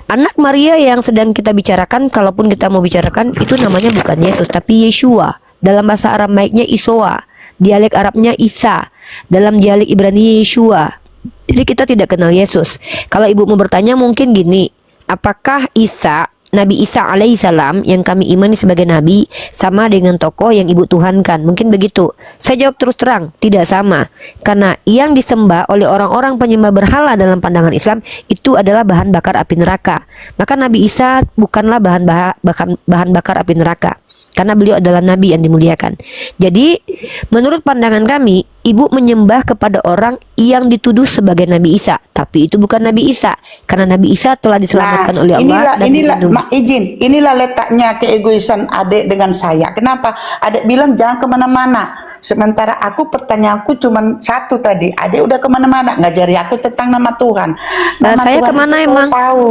Anak Maria yang sedang kita bicarakan, kalaupun kita mau bicarakan, itu namanya bukan Yesus, tapi Yeshua. Dalam bahasa Aramaiknya Isoa. Dialek Arabnya Isa. Dalam dialek Ibrani Yeshua. Jadi kita tidak kenal Yesus. Kalau ibu mau bertanya mungkin gini, apakah Isa Nabi Isa alaihissalam yang kami imani sebagai nabi sama dengan tokoh yang ibu tuhankan? Mungkin begitu. Saya jawab terus terang, tidak sama. Karena yang disembah oleh orang-orang penyembah berhala dalam pandangan Islam itu adalah bahan bakar api neraka. Maka Nabi Isa bukanlah bahan bakar api neraka, karena beliau adalah nabi yang dimuliakan. Jadi menurut pandangan kami, ibu menyembah kepada orang yang dituduh sebagai Nabi Isa, tapi itu bukan Nabi Isa, karena Nabi Isa telah diselamatkan oleh Allah dan dilindungi. Inilah letaknya keegoisan adik dengan saya. Kenapa? Adik bilang jangan kemana-mana, sementara aku pertanyaanku cuma satu tadi. Adik udah kemana-mana ngajari aku tentang nama Tuhan. Nah, Nama saya Tuhan kemana itu emang? Saya tahu.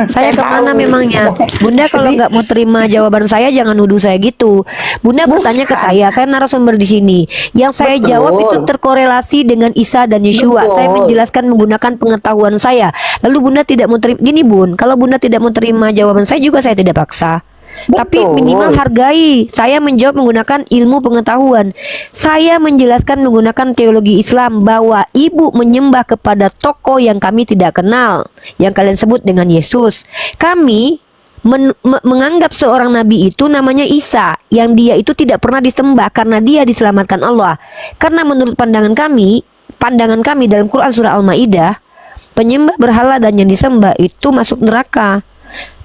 Saya kemana tahu. memangnya? Bunda kalau nggak mau terima jawaban saya jangan nuduh saya gitu. Bunda bertanya ke saya narasumber di sini. Yang saya Betul. jawab itu terkorelasi dengan Isa dan Yeshua. Betul. Saya menjelaskan menggunakan pengetahuan saya. Lalu Bunda tidak mau terima. Gini Bun, kalau Bunda tidak mau terima jawaban saya juga saya tidak paksa. Tapi Betul. minimal hargai. Saya menjawab menggunakan ilmu pengetahuan. Saya menjelaskan menggunakan teologi Islam bahwa ibu menyembah kepada tokoh yang kami tidak kenal, yang kalian sebut dengan Yesus. Kami menganggap seorang nabi itu namanya Isa, yang dia itu tidak pernah disembah karena dia diselamatkan Allah. Karena menurut pandangan kami dalam Quran surah Al-Maidah, penyembah berhala dan yang disembah itu masuk neraka.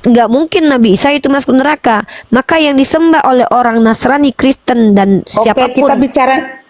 Nggak mungkin Nabi Isa itu masuk neraka. Maka yang disembah oleh orang Nasrani, Kristen dan siapapun. Oke,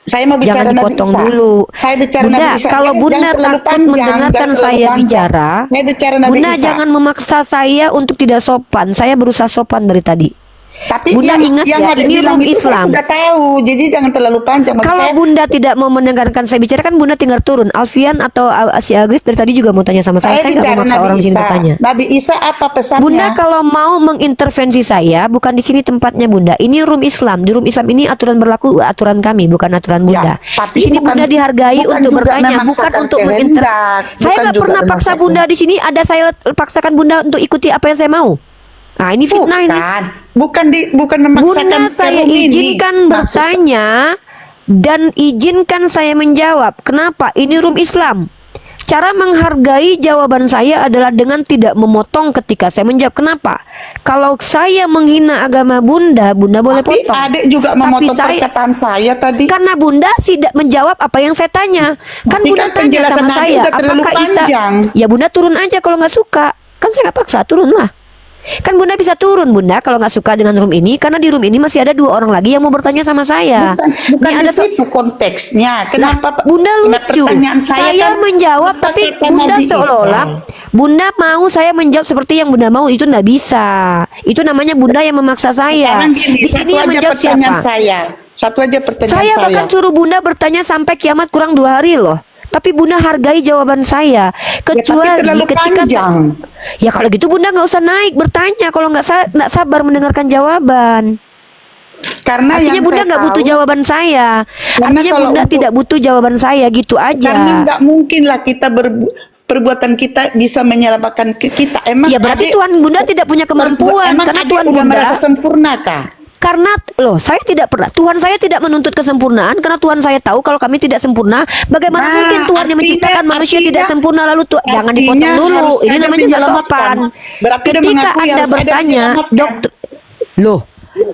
saya mau bicara Jangan Nabi dipotong Isa. dulu. Saya bicara Bunda, Nabi Isa. kalau Bunda Jangan terlalu takut panjang, mendengarkan jangan terlalu saya panjang. bicara, Saya bicara Nabi Bunda Isa. jangan memaksa saya untuk tidak sopan. Saya berusaha sopan dari tadi. Tapi Bunda ingat yang ya, ada ini bilang room itu Islam. saya sudah tahu. Jadi jangan terlalu panjang. Maksud Kalau saya, Bunda tidak mau mendengarkan saya bicara, kan Bunda tinggal turun. Alfian atau si Agris dari tadi juga mau tanya sama saya. Saya nggak bicara memaksa Nabi orang di sini Isa. bertanya. Nabi Isa apa pesannya? Bunda kalau mau mengintervensi saya, bukan di sini tempatnya Bunda. Ini room Islam. Di room Islam ini aturan berlaku, aturan kami, bukan aturan Bunda. tapi Di sini bukan- Bunda dihargai bukan untuk juga bertanya, bukan memaksakan untuk kehendak. mengintervensi. Saya Bukan nggak juga pernah paksa memaksakan. Bunda di sini. Ada saya paksakan Bunda untuk ikuti apa yang saya mau. Nah, ini fitnah ini. Bukan memaksakan Bunda, ke saya room ini. izinkan bertanya dan izinkan saya menjawab. Kenapa? Ini room Islam. Cara menghargai jawaban saya adalah dengan tidak memotong ketika saya menjawab. Kenapa? Kalau saya menghina agama Bunda, Bunda boleh Tapi potong. adik juga memotong perkataan saya tadi. Karena Bunda tidak menjawab apa yang saya tanya. Kan Tapi Bunda kan tanya penjelasan sama Nabi saya, udah terlalu apakah Isa? panjang. Ya Bunda turun aja kalau nggak suka. Kan saya nggak paksa, turunlah. Kan Bunda bisa turun Bunda kalau nggak suka dengan room ini, karena di room ini masih ada 2 orang lagi yang mau bertanya sama saya. Bukan Ini di ada situ konteksnya. Kenapa Bunda Nah, lucu. pertanyaan Saya kan menjawab, bukan tapi kata Bunda Nabi Isa. seolah-olah Bunda mau saya menjawab seperti yang Bunda mau, itu nggak bisa. Itu namanya Bunda yang memaksa saya. Sekarang gini, Di sini yang aja menjawab pertanyaan siapa? saya. Satu aja pertanyaan Saya saya. bahkan suruh Bunda bertanya sampai kiamat kurang 2 hari loh. Tapi Bunda hargai jawaban saya. Kecuali tapi terlalu ketika panjang. ya kalau gitu Bunda nggak usah naik bertanya kalau nggak sabar mendengarkan jawaban. Karena Artinya yang Bunda saya nggak tahu, butuh jawaban saya. Karena Artinya kalau Bunda untuk- tidak butuh jawaban saya gitu aja. karena nggak mungkin lah kita perbuatan kita bisa menyelamatkan kita. Emang Ya berarti adik- Tuhan Bunda tidak punya kemampuan. emang Karena adik Tuhan udah Bunda, merasa sempurna kah? karena loh saya tidak pernah, Tuhan saya tidak menuntut kesempurnaan, karena Tuhan saya tahu kalau kami tidak sempurna. Bagaimana Nah, mungkin Tuhan yang menciptakan manusia tidak sempurna lalu jangan dipotong artinya dulu. harus Ini ada namanya nggak menyelamatkan. sopan. Berarti dia Ketika mengakui Anda harus ada bertanya, menyelamatkan. dokter, loh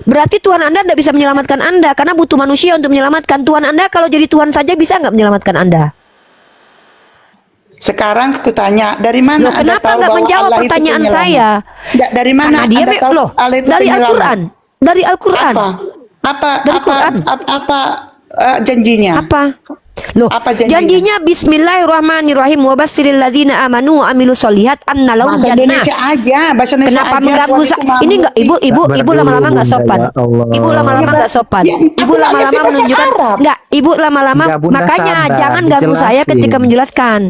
berarti Tuhan Anda tidak bisa menyelamatkan Anda karena butuh manusia untuk menyelamatkan. Tuhan Anda kalau jadi Tuhan saja bisa nggak menyelamatkan Anda? Sekarang aku tanya, dari mana Loh, Anda kenapa tahu nggak bahwa menjawab Allah itu pertanyaan penyelamat? saya? Nggak, dari mana Karena dia Anda tahu loh Allah itu dari penyelamat? Al-Quran, dari Al-Quran. Dari Quran. Apa janjinya? Apa? Loh, Apa janjinya? janjinya Bismillahirrahmanirrahim wa basyiril ladzina amanu wa amilus solihat anna lahum Bahasa jannah. Indonesia aja, bahasa Indonesia Kenapa aja. mengganggu Tuhan itu maha ini enggak mengerti. ibu lama-lama enggak Bunda, sopan. ya Allah. Ibu lama-lama Ya, enggak sopan. ya, Ibu aku nggak lama-lama ngerti bahasa menunjukkan Arab. enggak, ibu lama-lama Enggak, Bunda makanya sadar, jangan ganggu saya dijelasin. ketika menjelaskan.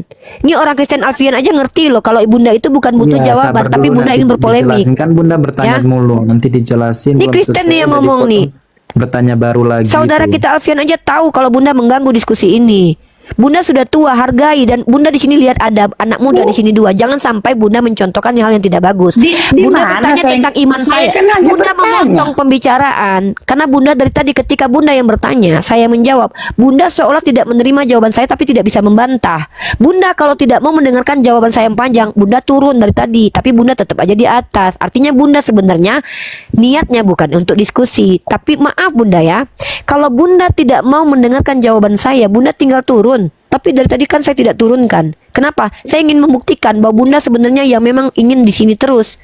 Ini orang Kristen Alfian aja ngerti loh kalau Bunda itu bukan butuh Ya, jawaban, sabar tapi dulu, Bunda nanti ingin berpolemik. dijelasin. Kan Bunda bertanya Ya. mulu, nanti dijelasin. Ini belum Kristen selesai, nih yang udah ngomong dipotong, nih. bertanya baru lagi Saudara tuh. kita Alfian aja tahu kalau Bunda mengganggu diskusi ini. Bunda sudah tua, hargai. Dan Bunda di sini lihat ada anak muda di sini 2. Jangan sampai Bunda mencontohkan hal yang tidak bagus. Di Bunda mana bertanya saya- tentang iman saya saya. kan hanya Bunda bertanya. memotong pembicaraan karena Bunda dari tadi ketika Bunda yang bertanya, saya menjawab. Bunda seolah tidak menerima jawaban saya tapi tidak bisa membantah. Bunda kalau tidak mau mendengarkan jawaban saya yang panjang, Bunda turun dari tadi, tapi Bunda tetap aja di atas. Artinya Bunda sebenarnya niatnya bukan untuk diskusi. Tapi maaf Bunda ya, kalau Bunda tidak mau mendengarkan jawaban saya, Bunda tinggal turun. Tapi dari tadi kan saya tidak turunkan. Kenapa? Saya ingin membuktikan bahwa Bunda sebenarnya yang memang ingin di sini terus.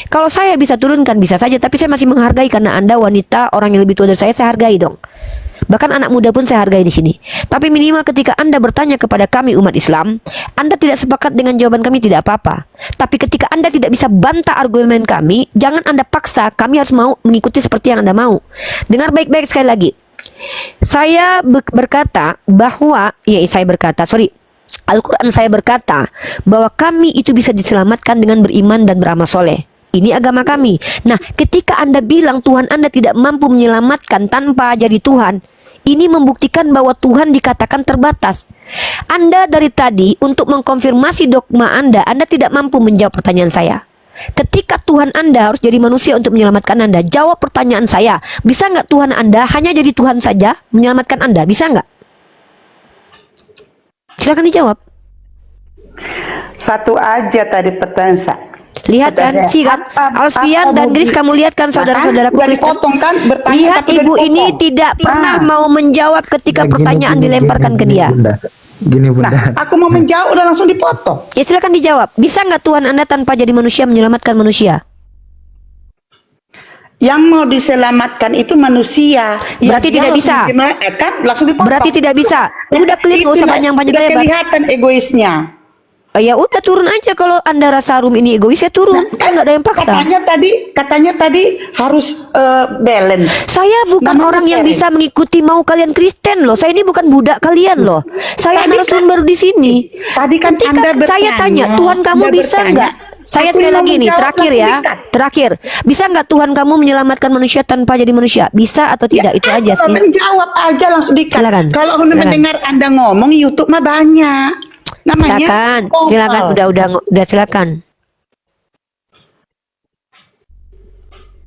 Kalau saya bisa turunkan bisa saja, tapi saya masih menghargai karena Anda wanita, orang yang lebih tua dari saya hargai dong. Bahkan anak muda pun saya hargai di sini. Tapi minimal ketika Anda bertanya kepada kami umat Islam, Anda tidak sepakat dengan jawaban kami tidak apa-apa. Tapi ketika Anda tidak bisa bantah argumen kami, jangan Anda paksa kami harus mau mengikuti seperti yang Anda mau. Dengar baik-baik sekali lagi. Saya berkata bahwa, Al-Quran saya berkata bahwa kami itu bisa diselamatkan dengan beriman dan beramal soleh. Ini agama kami. Nah, ketika Anda bilang Tuhan Anda tidak mampu menyelamatkan tanpa jadi Tuhan, ini membuktikan bahwa Tuhan dikatakan terbatas. Anda dari tadi untuk mengkonfirmasi dogma Anda tidak mampu menjawab pertanyaan saya. Ketika Tuhan Anda harus jadi manusia untuk menyelamatkan Anda, jawab pertanyaan saya. Bisa nggak Tuhan Anda hanya jadi Tuhan saja menyelamatkan Anda? Bisa nggak? Silakan dijawab. Satu aja tadi pertanyaan saya. Lihat kan, Alfian dan Gris, kamu lihat kan saudara-saudaraku udah Kristen. dipotong kan, bertanya Lihat tapi udah ibu ini dipotong. tidak pernah mau menjawab ketika Ya, gini, pertanyaan gini, dilemparkan ke gini, dia. Bunda. Gini Bunda. Nah, aku mau menjawab udah langsung dipotong. Ya silakan dijawab. Bisa nggak Tuhan Anda tanpa jadi manusia menyelamatkan manusia? Yang mau diselamatkan itu manusia. Berarti Dia tidak harus bisa. diselamatkan, langsung dipotong. Berarti tidak bisa. Udah clear, nggak usah Itulah, panjang-panjang udah lebar. kelihatan egoisnya. Ya udah turun aja kalau Anda rasa Rum ini egois, ya turun. Kan nggak ada yang paksa. Katanya tadi harus balance. Saya bukan Namanya orang yang sharing. bisa mengikuti mau kalian Kristen loh. Saya ini bukan budak kalian loh. Saya Tadi narasumber di sini. Tadi kan Ketika Anda bertanya, saya tanya, Tuhan kamu Anda bisa bertanya, nggak? Saya aku sekali mau lagi nih, menjawab terakhir ya. langsung dikat. Terakhir, bisa nggak Tuhan kamu menyelamatkan manusia tanpa jadi manusia? Bisa atau tidak? Itu aja Kalau sih. menjawab aja langsung dikat. Silakan. Kalau Silakan. mendengar Anda ngomong YouTube mah banyak. Namanya Silakan, udah silakan.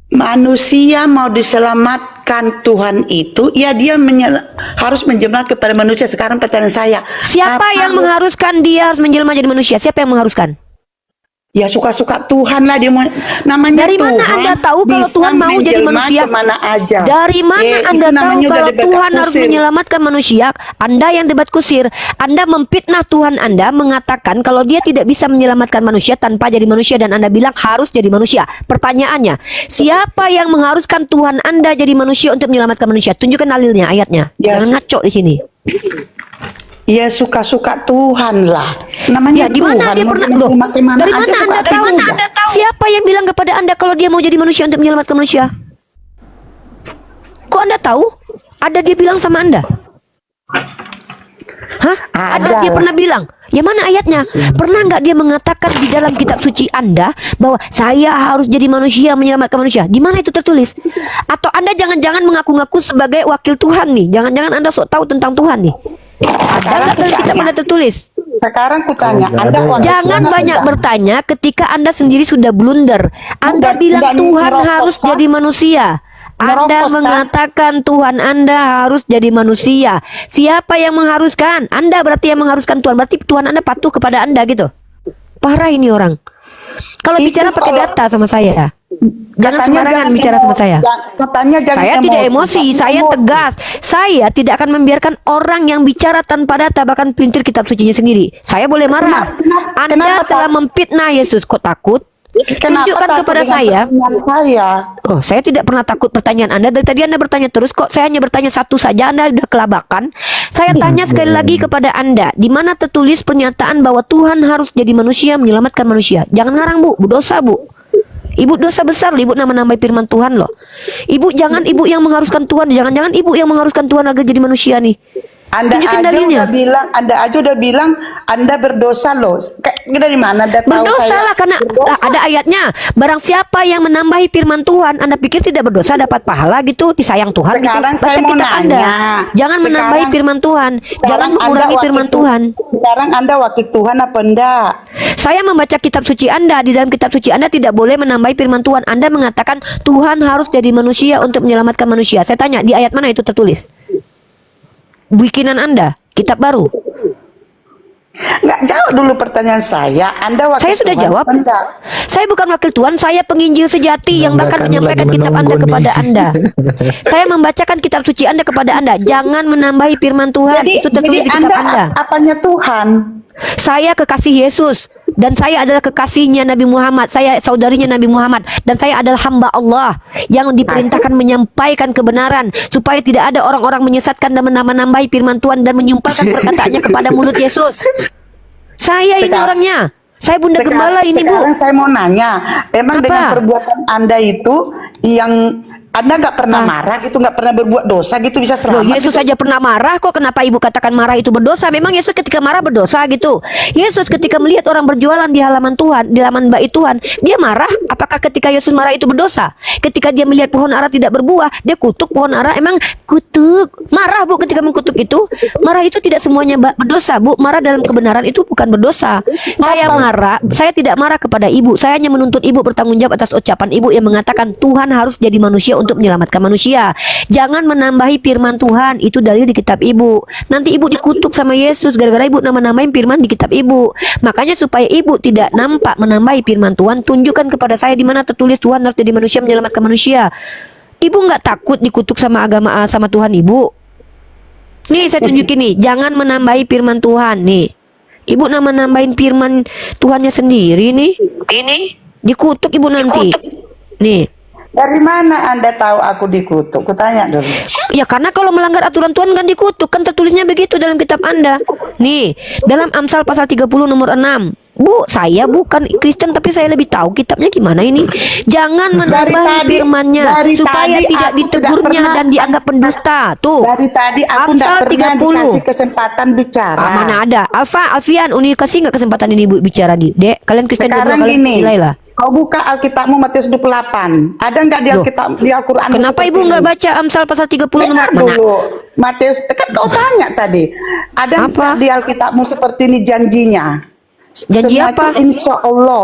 Manusia mau diselamatkan Tuhan itu, ya dia harus menjelma kepada manusia. Sekarang pertanyaan saya, Siapa yang mengharuskan dia harus menjelma jadi manusia? Siapa yang mengharuskan? Ya suka-suka Tuhan lah dia mau, namanya Dari mana Tuhan Anda tahu kalau bisa Tuhan mau jadi menjelma manusia? kemana aja. Dari mana itu Anda tahu namanya udah kalau debat Tuhan harus kusir. menyelamatkan manusia? Anda yang debat kusir. Anda memfitnah Tuhan Anda, mengatakan kalau dia tidak bisa menyelamatkan manusia tanpa jadi manusia, dan Anda bilang harus jadi manusia. Pertanyaannya, siapa yang mengharuskan Tuhan Anda jadi manusia untuk menyelamatkan manusia? Tunjukkan dalilnya, ayatnya. Ya, Jangan ngaco di sini. Ya suka-suka Tuhan lah. Namanya Ya, di mana Tuhan. dia mau pernah bilang loh? kemana Dari aja mana suka Anda tahu? juga. Siapa yang bilang kepada Anda kalau dia mau jadi manusia untuk menyelamatkan manusia? Kok Anda tahu? Ada dia bilang sama Anda? Hah? Ada dia lah. pernah bilang? Ya mana ayatnya? Pernah nggak dia mengatakan di dalam kitab suci Anda bahwa saya harus jadi manusia menyelamatkan manusia? Di mana itu tertulis? Atau Anda jangan-jangan mengaku-ngaku sebagai wakil Tuhan nih? Jangan-jangan Anda sok tahu tentang Tuhan nih? Ada nggak dalam kitab Anda tertulis? Sekarang kutanya, Oh, Anda ada ya. Jangan banyak bertanya ketika Anda sendiri sudah blunder. Anda bilang Bukan Tuhan ngerokok, harus Pak. jadi manusia. Anda Ngerokok, Pak. mengatakan Tuhan Anda harus jadi manusia. Siapa yang mengharuskan? Anda berarti yang mengharuskan Tuhan. Berarti Tuhan Anda patuh kepada Anda gitu. Parah ini orang. Kalau Itu bicara pakai kalau- data sama saya. Jangan Katanya sembarangan jangan bicara sama saya. Katanya jangan Saya tidak emosi, Jangan saya emosi. tegas. Saya tidak akan membiarkan orang yang bicara tanpa data, bahkan pelintir kitab sucinya sendiri. Saya boleh marah. Anda Kenapa telah tak- memfitnah Yesus. Kok takut? Kenapa Tunjukkan takut kepada dengan saya. pertanyaan saya? Oh, saya tidak pernah takut pertanyaan Anda. Dari tadi Anda bertanya terus, kok saya hanya bertanya satu saja, Anda sudah kelabakan. Saya tanya sekali lagi kepada Anda, di mana tertulis pernyataan bahwa Tuhan harus jadi manusia, menyelamatkan manusia? Jangan ngarang, Bu. Bu dosa, Bu. Ibu dosa besar, Ibu nambah-nambah firman Tuhan loh. Ibu jangan ibu yang mengharuskan Tuhan, jangan-jangan ibu yang mengharuskan Tuhan agar jadi manusia nih. Tunjukin dalilnya. Anda aja udah bilang Anda berdosa loh. Kayak dari mana Anda tahu Berdosa saya lah karena berdosa? ada ayatnya. Barang siapa yang menambahi firman Tuhan, Anda pikir tidak berdosa dapat pahala gitu, disayang Tuhan gitu. Sekarang saya Baca mau kitab Anda. nanya. Jangan menambahi Sekarang- firman Tuhan, jangan Sekarang Anda mengurangi wakil firman Tu- Tuhan. Sekarang Anda wakil Tuhan apa enggak? Saya membaca kitab suci Anda. Di dalam kitab suci Anda tidak boleh menambahi firman Tuhan. Anda mengatakan Tuhan harus jadi manusia untuk menyelamatkan manusia. Saya tanya, di ayat mana itu tertulis? Bikinan Anda, kitab baru. Nggak jawab dulu pertanyaan saya. Anda wakil Saya sudah Tuhan jawab. apa enggak? Saya bukan wakil Tuhan, saya penginjil sejati yang Anda bahkan kan menyampaikan lagi kitab Anda menunggu kepada nih. Anda. Saya membacakan kitab suci Anda kepada Anda. Jangan menambahi firman Tuhan. Itu tertulis di kitab Anda. Apanya Tuhan? Saya kekasih Yesus dan saya adalah kekasihnya Nabi Muhammad. Saya saudarinya Nabi Muhammad dan saya adalah hamba Allah yang diperintahkan menyampaikan kebenaran supaya tidak ada orang-orang menyesatkan dan menambah-nambahi firman Tuhan dan menyumpalkan perkataannya kepada mulut Yesus. Saya ini Sekarang- orangnya. Saya Bunda Gembala ini, Bu. Sekarang saya mau nanya, memang Apa? dengan perbuatan Anda itu yang Anda nggak pernah marah gitu, nggak pernah berbuat dosa gitu bisa Loh, selamat? Yesus gitu? saja pernah marah kok, kenapa ibu katakan marah itu berdosa? Memang Yesus ketika marah berdosa gitu. Yesus ketika melihat orang berjualan di halaman Tuhan, di halaman bait Tuhan, dia marah. Apakah ketika Yesus marah itu berdosa? Ketika dia melihat pohon ara tidak berbuah, dia kutuk pohon ara, emang kutuk. Marah, Bu, ketika mengkutuk itu. Marah itu tidak semuanya berdosa, Bu. Marah dalam kebenaran itu bukan berdosa. Saya marah, saya tidak marah kepada ibu. Saya hanya menuntut ibu bertanggung jawab atas ucapan ibu yang mengatakan Tuhan harus jadi manusia untuk menyelamatkan manusia. Jangan menambahi firman Tuhan. Itu dalil di kitab ibu. Nanti ibu dikutuk sama Yesus gara-gara ibu nama-namain firman di kitab ibu. Makanya supaya ibu tidak nampak menambahi firman Tuhan, tunjukkan kepada saya di mana tertulis Tuhan harus jadi manusia menyelamatkan manusia. Ibu nggak takut dikutuk sama agama sama Tuhan ibu? Nih saya tunjukin nih, jangan menambahi firman Tuhan nih. Ibu nambahin firman Tuhannya sendiri nih. Ini dikutuk ibu nanti. Nih. Dari mana Anda tahu aku dikutuk? Kutanya dulu. Ya karena kalau melanggar aturan Tuhan kan dikutuk. Kan tertulisnya begitu dalam kitab Anda. Nih, dalam Amsal pasal 30 nomor 6. Bu, saya bukan Kristen tapi saya lebih tahu kitabnya gimana ini. Jangan menambahi firman-Nya dari supaya tadi tidak aku ditegurnya tidak pernah- dan dianggap pendusta. Tuh. Dari tadi aku Amsal tidak pernah 30. dikasih kesempatan bicara. Mana ada? Alfian, Uni kasih nggak kesempatan ini ibu bicara nih, Dek? Kalian Kristen Sekarang berdua, kalian gini, nilai lah. kau buka Alkitabmu Matius 28. Ada nggak di Loh, Alkitab di Al-Qur'an? Kenapa ibu nggak baca Amsal pasal 30 nomor Dengar mana? dulu. Matius, kan kau tanya tadi. Ada Apa? nggak di Alkitabmu seperti ini janjinya? Janji Semua apa? itu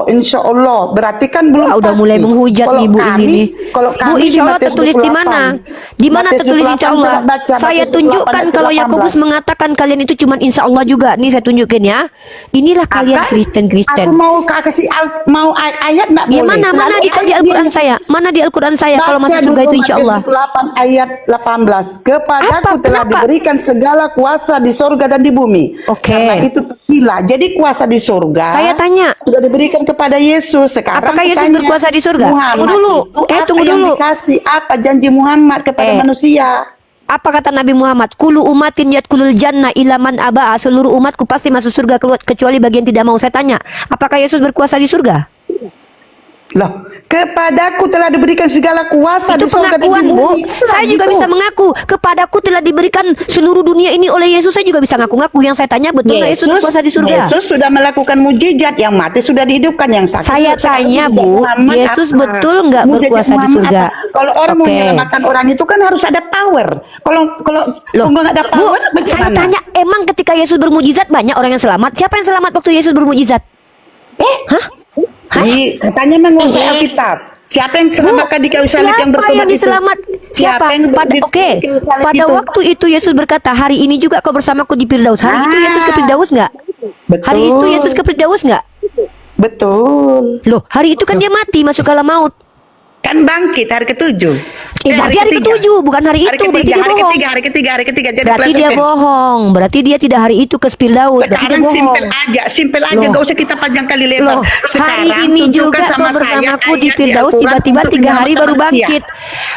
insya Allah. Berarti kan belum Wah, udah pasti. mulai menghujat Kalau nih ibu kami- ini nih. Kalau Bu, kami insya Allah Matius tertulis di 28. mana? Di mana Matius tertulis insya 28, Allah? coba baca, Saya Matius 28 tunjukkan ayat kalau 18. Yakobus mengatakan kalian itu cuma insya Allah juga. Nih saya tunjukin ya. Inilah kalian Akan, Kristen. Aku mau kasih mau ayat nggak Ya boleh. mana Selalu di ayat Al-Quran dia- saya? Mana di Al-Quran saya kalau Baca masuk surga dulu itu insya Allah? Matius 28 ayat 18. Kepadaku Apa? telah Kenapa? diberikan segala kuasa di sorga dan di bumi. Oke. Karena itu gila. Jadi kuasa di sorga. Saya tanya. Sudah diberikan kepada Yesus. Sekarang Apakah Yesus kutanya, berkuasa di surga? Muhammad Tunggu dulu. itu apa Tunggu yang dulu. dikasih? Apa janji Muhammad kepada manusia? Apa kata Nabi Muhammad? Kulu umatin yadkulul jannah ilaman aba'a. Seluruh umatku pasti masuk surga kecuali bagian tidak mau. Saya tanya, apakah Yesus berkuasa di surga? Loh, kepadaku telah diberikan segala kuasa Itu di sorga dan di pengakuan, Bu. bumi. Saya juga Gitu. bisa mengaku. Kepadaku telah diberikan seluruh dunia ini oleh Yesus. Saya juga bisa ngaku-ngaku. Yang saya tanya, betul nggak Yesus berkuasa di surga? Yesus sudah melakukan mujizat, yang mati sudah dihidupkan, yang sakit. Saya sekarang tanya, mujizat Bu, Muhammad Yesus apa? betul nggak Mujizat berkuasa di Muhammad surga? apa? Kalau orang mau Oke. menyelamatkan orang itu kan harus ada power. Kalau Loh, nggak ada Bu, power, saya bagaimana? tanya, emang ketika Yesus bermujizat banyak orang yang selamat? Siapa yang selamat waktu Yesus bermujizat? Hah? Katanya menguasai Alkitab. Siapa yang selamatkan di kayu salib yang Siapa bertobat yang itu? diselamat? Siapa? Oke. Pada waktu itu Yesus berkata, hari ini juga kau bersamaku di Firdaus. Hari itu Yesus ke Firdaus nggak? Betul. Hari itu Yesus ke Firdaus nggak? Betul. Loh, hari itu kan dia mati masuk ke alam maut. Kan bangkit hari ke-7. Berarti hari ke-7, bukan hari itu. Berarti dia bohong. hari ketiga. Jadi Berarti dia plesetin. bohong. Berarti dia tidak hari itu ke Firdaus. Berarti dia Sekarang bohong. simpel aja, Loh. gak usah kita panjang kali lebar. Loh, hari Sekarang ini tunjukkan juga sama kau bersamaku di ayat Firdaus, Al-Quran tiba-tiba untuk 3 hari menyelamatkan baru manusia. bangkit.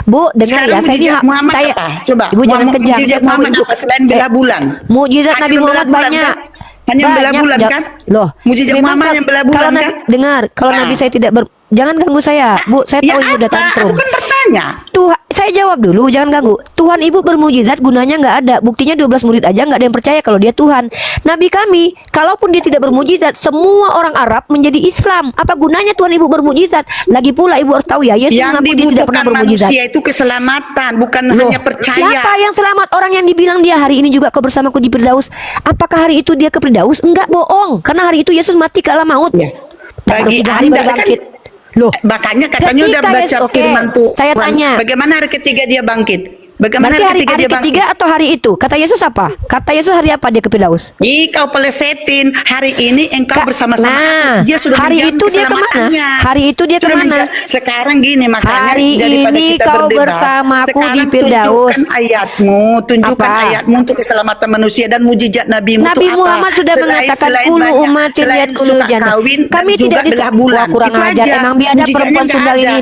Bu, dengar Sekarang ya, saya ini mujizat Muhammad saya apa? Coba, Ibu jangan kejam. mujizat Saya tahu Muhammad Ibu. apa selain bela bulan? Mujizat Hanya Nabi bela Muhammad bulan, banyak. kan? Hanya bela bulan, Ja- kan? Loh, Mujizat memang Muhammad yang bela bulan, kalau kan? Dengar, kalau Nah. Nabi saya tidak jangan ganggu saya, Bu. Saya tahu Ibu udah apa? tantrum. Aku kan bertanya tanya. Tuhan, saya jawab dulu, jangan ganggu. Tuhan Ibu bermujizat gunanya nggak ada. Buktinya 12 murid aja nggak ada yang percaya kalau dia Tuhan. Nabi kami, kalaupun dia tidak bermujizat, semua orang Arab menjadi Islam. Apa gunanya Tuhan Ibu bermujizat? Lagi pula Ibu harus tahu ya, Yesus Yang mengaku dia tidak dibutuhkan pernah bermujizat. manusia itu keselamatan, bukan Loh, hanya percaya. siapa yang selamat? Orang yang dibilang dia hari ini juga kau bersamaku di Firdaus. Apakah hari itu dia ke Firdaus? Enggak, bohong. Karena hari itu Yesus mati ke alam maut. Ya. Dan Bagi 3 hari Anda baru kan, bangkit. Loh, makanya katanya udah ketika baca Yesus- oke, firman Tuhan. saya tanya. Bagaimana hari ketiga dia bangkit? Bagaimana berarti hari ketiga dia bangkit? ketiga atau hari itu? Kata Yesus apa? Kata Yesus hari apa dia ke Firdaus? Ih, kau pelesetin. Hari ini engkau bersama-sama Nah, aku. Dia sudah hari menjamin itu dia kemana? keselamatannya. Hari itu dia Sudah kemana? Sekarang gini, makanya Hari daripada ini kita kau berdebat, bersamaku di sekarang Firdaus. tunjukkan ayatmu, tunjukkan Apa? ayatmu untuk keselamatan manusia dan mujizat Nabi-Mu Nabi itu apa? Muhammad sudah mengatakan kulu banyak, umatin selain lihat kulu suka jannah. kawin dan Kami juga tidak belah bulan. Wah, kurang Itu ajar. aja. Emang biada Mujizatnya perempuan nggak sundal ada. ini.